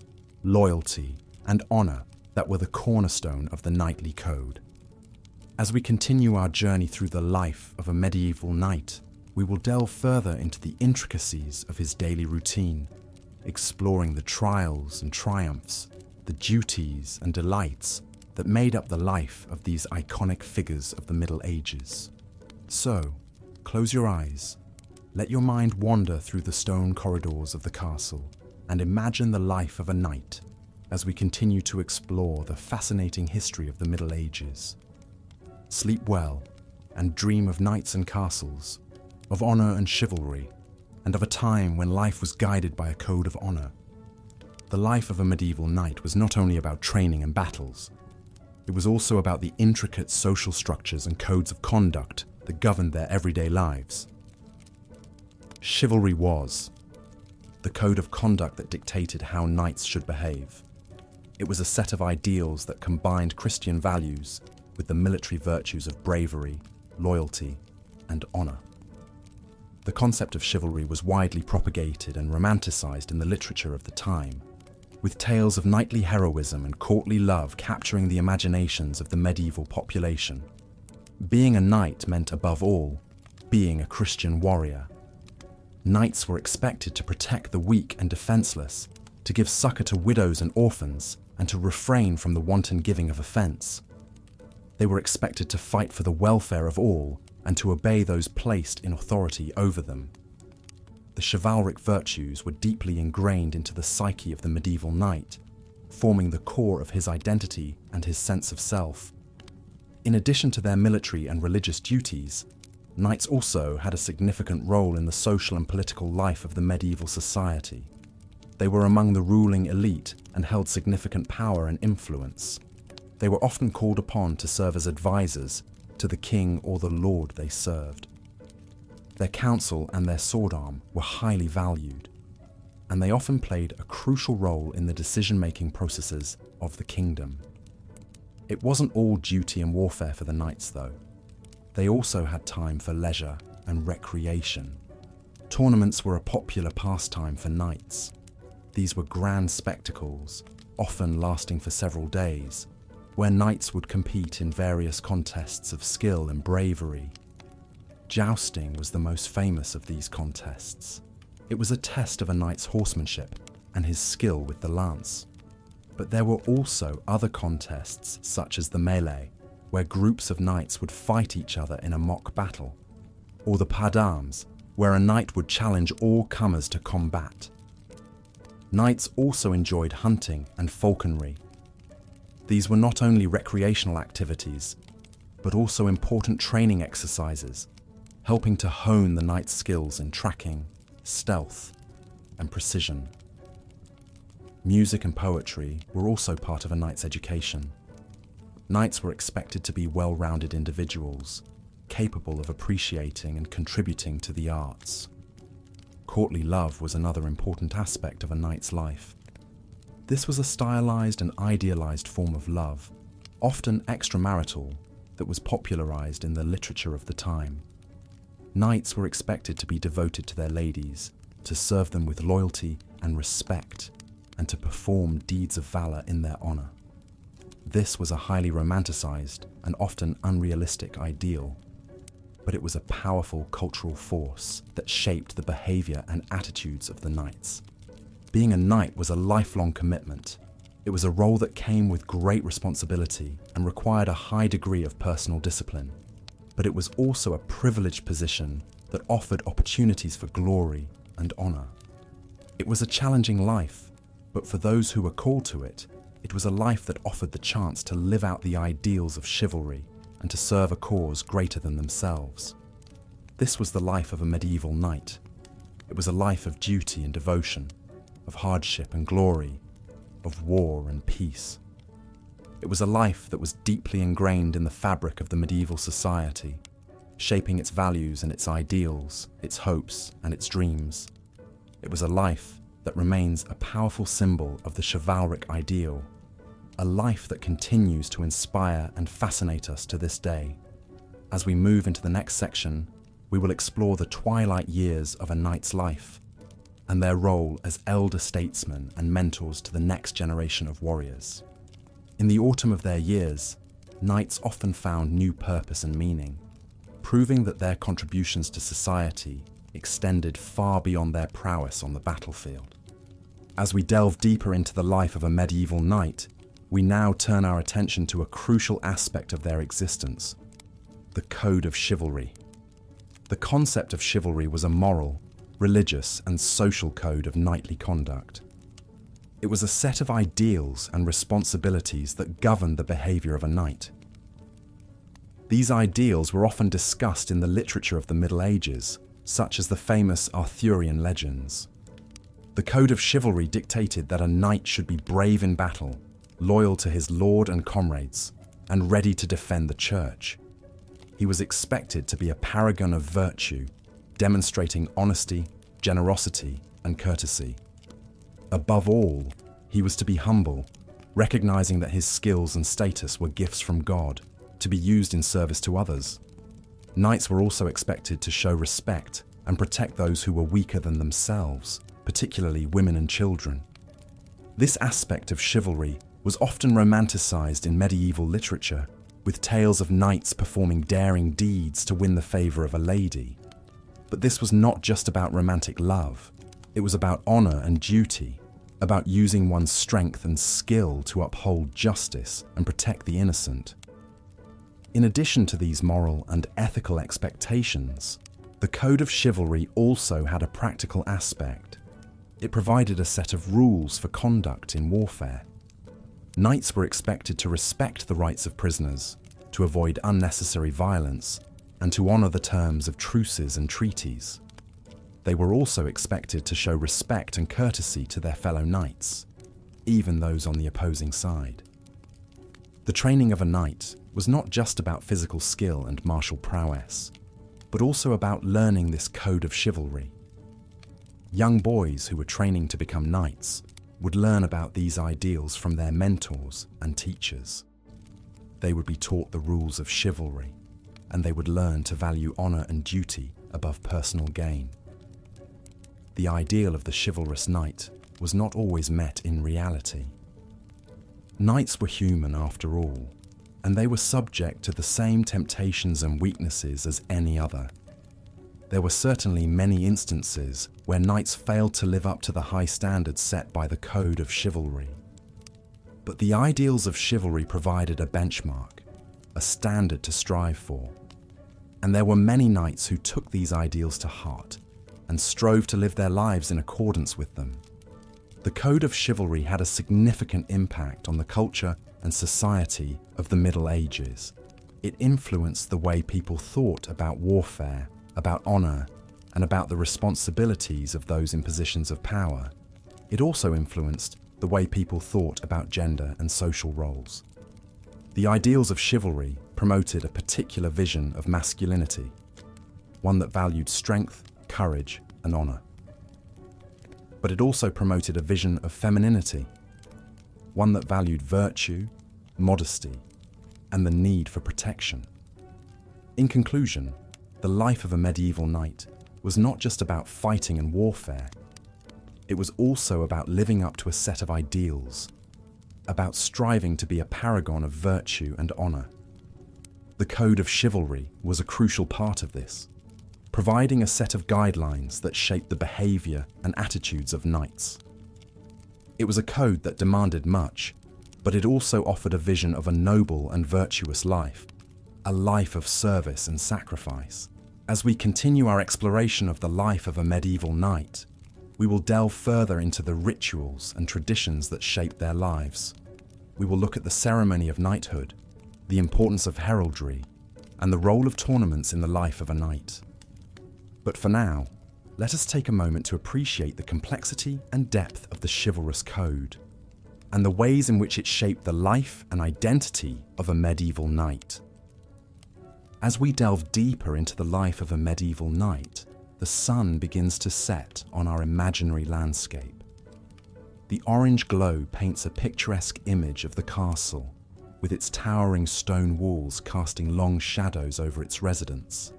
loyalty, and honor that were the cornerstone of the knightly code. As we continue our journey through the life of a medieval knight, we will delve further into the intricacies of his daily routine, exploring the trials and triumphs, the duties and delights that made up the life of these iconic figures of the Middle Ages. So, close your eyes, let your mind wander through the stone corridors of the castle, and imagine the life of a knight as we continue to explore the fascinating history of the Middle Ages. Sleep well and dream of knights and castles, of honor and chivalry, and of a time when life was guided by a code of honor. The life of a medieval knight was not only about training and battles, it was also about the intricate social structures and codes of conduct that governed their everyday lives. Chivalry was the code of conduct that dictated how knights should behave. It was a set of ideals that combined Christian values with the military virtues of bravery, loyalty, and honor. The concept of chivalry was widely propagated and romanticized in the literature of the time, with tales of knightly heroism and courtly love capturing the imaginations of the medieval population. Being a knight meant, above all, being a Christian warrior. Knights were expected to protect the weak and defenseless, to give succor to widows and orphans, and to refrain from the wanton giving of offense. They were expected to fight for the welfare of all and to obey those placed in authority over them. The chivalric virtues were deeply ingrained into the psyche of the medieval knight, forming the core of his identity and his sense of self. In addition to their military and religious duties, knights also had a significant role in the social and political life of the medieval society. They were among the ruling elite and held significant power and influence. They were often called upon to serve as advisors to the king or the lord they served. Their counsel and their sword arm were highly valued, and they often played a crucial role in the decision-making processes of the kingdom. It wasn't all duty and warfare for the knights, though. They also had time for leisure and recreation. Tournaments were a popular pastime for knights. These were grand spectacles, often lasting for several days, where knights would compete in various contests of skill and bravery. Jousting was the most famous of these contests. It was a test of a knight's horsemanship and his skill with the lance. But there were also other contests, such as the melee, where groups of knights would fight each other in a mock battle, or the pas d'armes, where a knight would challenge all comers to combat. Knights also enjoyed hunting and falconry. These were not only recreational activities, but also important training exercises, helping to hone the knight's skills in tracking, stealth, and precision. Music and poetry were also part of a knight's education. Knights were expected to be well-rounded individuals, capable of appreciating and contributing to the arts. Courtly love was another important aspect of a knight's life. This was a stylized and idealized form of love, often extramarital, that was popularized in the literature of the time. Knights were expected to be devoted to their ladies, to serve them with loyalty and respect, and to perform deeds of valor in their honor. This was a highly romanticized and often unrealistic ideal, but it was a powerful cultural force that shaped the behavior and attitudes of the knights. Being a knight was a lifelong commitment. It was a role that came with great responsibility and required a high degree of personal discipline. But it was also a privileged position that offered opportunities for glory and honor. It was a challenging life, but for those who were called to it, it was a life that offered the chance to live out the ideals of chivalry and to serve a cause greater than themselves. This was the life of a medieval knight. It was a life of duty and devotion, of hardship and glory, of war and peace. It was a life that was deeply ingrained in the fabric of the medieval society, shaping its values and its ideals, its hopes and its dreams. It was a life that remains a powerful symbol of the chivalric ideal, a life that continues to inspire and fascinate us to this day. As we move into the next section, we will explore the twilight years of a knight's life and their role as elder statesmen and mentors to the next generation of warriors. In the autumn of their years, knights often found new purpose and meaning, proving that their contributions to society extended far beyond their prowess on the battlefield. As we delve deeper into the life of a medieval knight, we now turn our attention to a crucial aspect of their existence: the code of chivalry. The concept of chivalry was a moral, religious, and social code of knightly conduct. It was a set of ideals and responsibilities that governed the behavior of a knight. These ideals were often discussed in the literature of the Middle Ages, such as the famous Arthurian legends. The code of chivalry dictated that a knight should be brave in battle, loyal to his lord and comrades, and ready to defend the church. He was expected to be a paragon of virtue, demonstrating honesty, generosity, and courtesy. Above all, he was to be humble, recognizing that his skills and status were gifts from God, to be used in service to others. Knights were also expected to show respect and protect those who were weaker than themselves, particularly women and children. This aspect of chivalry was often romanticized in medieval literature, with tales of knights performing daring deeds to win the favor of a lady. But this was not just about romantic love. It was about honor and duty, about using one's strength and skill to uphold justice and protect the innocent. In addition to these moral and ethical expectations, the code of chivalry also had a practical aspect. It provided a set of rules for conduct in warfare. Knights were expected to respect the rights of prisoners, to avoid unnecessary violence, and to honor the terms of truces and treaties. They were also expected to show respect and courtesy to their fellow knights, even those on the opposing side. The training of a knight was not just about physical skill and martial prowess, but also about learning this code of chivalry. Young boys who were training to become knights would learn about these ideals from their mentors and teachers. They would be taught the rules of chivalry, and they would learn to value honor and duty above personal gain. The ideal of the chivalrous knight was not always met in reality. Knights were human after all, and they were subject to the same temptations and weaknesses as any other. There were certainly many instances where knights failed to live up to the high standards set by the code of chivalry. But the ideals of chivalry provided a benchmark, a standard to strive for. And there were many knights who took these ideals to heart and strove to live their lives in accordance with them. The code of chivalry had a significant impact on the culture and society of the Middle Ages. It influenced the way people thought about warfare, about honor, and about the responsibilities of those in positions of power. It also influenced the way people thought about gender and social roles. The ideals of chivalry promoted a particular vision of masculinity, one that valued strength, courage, and honor. But it also promoted a vision of femininity, one that valued virtue, modesty, and the need for protection. In conclusion, the life of a medieval knight was not just about fighting and warfare. It was also about living up to a set of ideals, about striving to be a paragon of virtue and honor. The code of chivalry was a crucial part of this, providing a set of guidelines that shaped the behavior and attitudes of knights. It was a code that demanded much, but it also offered a vision of a noble and virtuous life, a life of service and sacrifice. As we continue our exploration of the life of a medieval knight, we will delve further into the rituals and traditions that shaped their lives. We will look at the ceremony of knighthood, the importance of heraldry, and the role of tournaments in the life of a knight. But for now, let us take a moment to appreciate the complexity and depth of the chivalrous code, and the ways in which it shaped the life and identity of a medieval knight. As we delve deeper into the life of a medieval knight, the sun begins to set on our imaginary landscape. The orange glow paints a picturesque image of the castle, with its towering stone walls casting long shadows over its residents.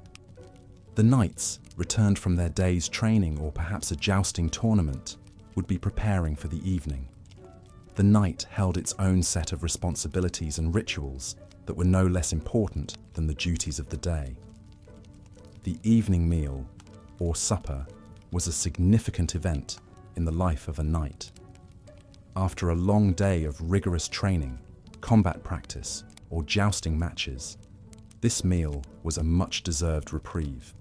The knights, returned from their day's training or perhaps a jousting tournament, would be preparing for the evening. The night held its own set of responsibilities and rituals that were no less important than the duties of the day. The evening meal, or supper, was a significant event in the life of a knight. After a long day of rigorous training, combat practice, or jousting matches, this meal was a much-deserved reprieve.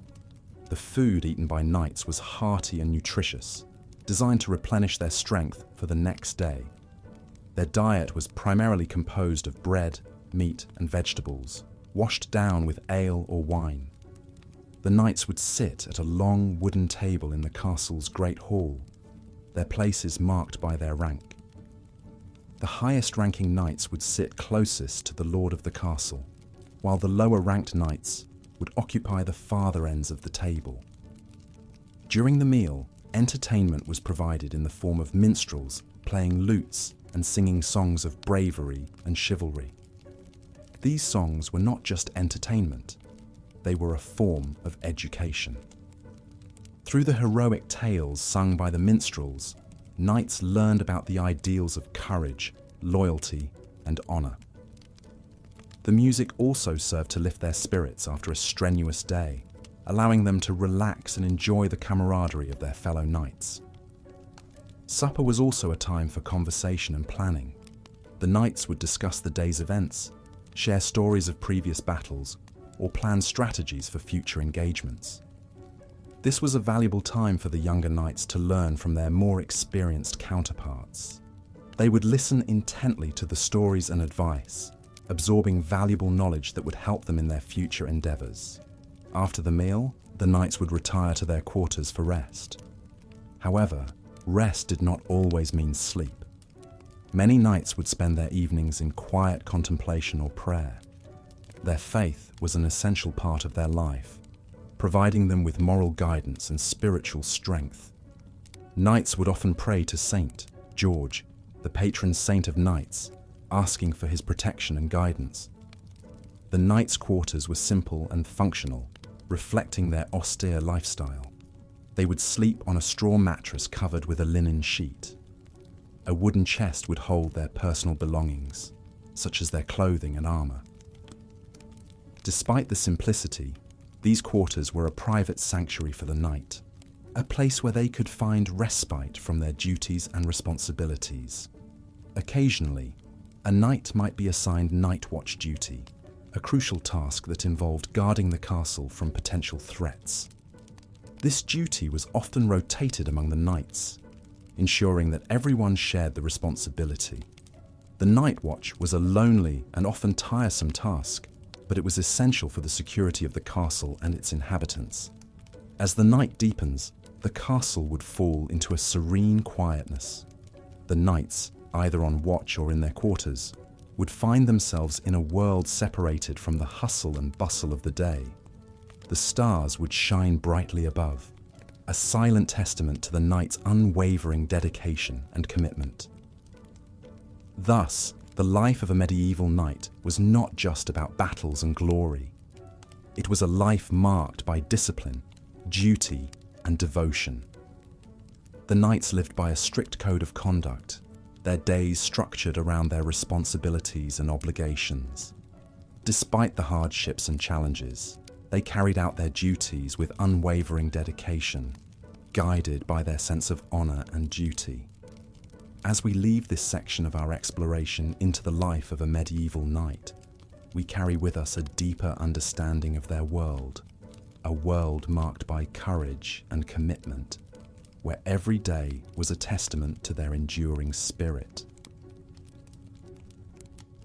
The food eaten by knights was hearty and nutritious, designed to replenish their strength for the next day. Their diet was primarily composed of bread, meat, and vegetables, washed down with ale or wine. The knights would sit at a long wooden table in the castle's great hall, their places marked by their rank. The highest-ranking knights would sit closest to the lord of the castle, while the lower-ranked knights would occupy the farther ends of the table. During the meal, entertainment was provided in the form of minstrels playing lutes and singing songs of bravery and chivalry. These songs were not just entertainment, they were a form of education. Through the heroic tales sung by the minstrels, knights learned about the ideals of courage, loyalty, and honor. The music also served to lift their spirits after a strenuous day, allowing them to relax and enjoy the camaraderie of their fellow knights. Supper was also a time for conversation and planning. The knights would discuss the day's events, share stories of previous battles, or plan strategies for future engagements. This was a valuable time for the younger knights to learn from their more experienced counterparts. They would listen intently to the stories and advice, absorbing valuable knowledge that would help them in their future endeavors. After the meal, the knights would retire to their quarters for rest. However, rest did not always mean sleep. Many knights would spend their evenings in quiet contemplation or prayer. Their faith was an essential part of their life, providing them with moral guidance and spiritual strength. Knights would often pray to Saint George, the patron saint of knights, asking for his protection and guidance. The knights' quarters were simple and functional, reflecting their austere lifestyle. They would sleep on a straw mattress covered with a linen sheet. A wooden chest would hold their personal belongings, such as their clothing and armor. Despite the simplicity, these quarters were a private sanctuary for the knight, a place where they could find respite from their duties and responsibilities. Occasionally, a knight might be assigned night watch duty, a crucial task that involved guarding the castle from potential threats. This duty was often rotated among the knights, ensuring that everyone shared the responsibility. The night watch was a lonely and often tiresome task, but it was essential for the security of the castle and its inhabitants. As the night deepens, the castle would fall into a serene quietness. The knights, either on watch or in their quarters, would find themselves in a world separated from the hustle and bustle of the day. The stars would shine brightly above, a silent testament to the knight's unwavering dedication and commitment. Thus, the life of a medieval knight was not just about battles and glory. It was a life marked by discipline, duty, and devotion. The knights lived by a strict code of conduct, their days structured around their responsibilities and obligations. Despite the hardships and challenges, they carried out their duties with unwavering dedication, guided by their sense of honor and duty. As we leave this section of our exploration into the life of a medieval knight, we carry with us a deeper understanding of their world, a world marked by courage and commitment, where every day was a testament to their enduring spirit.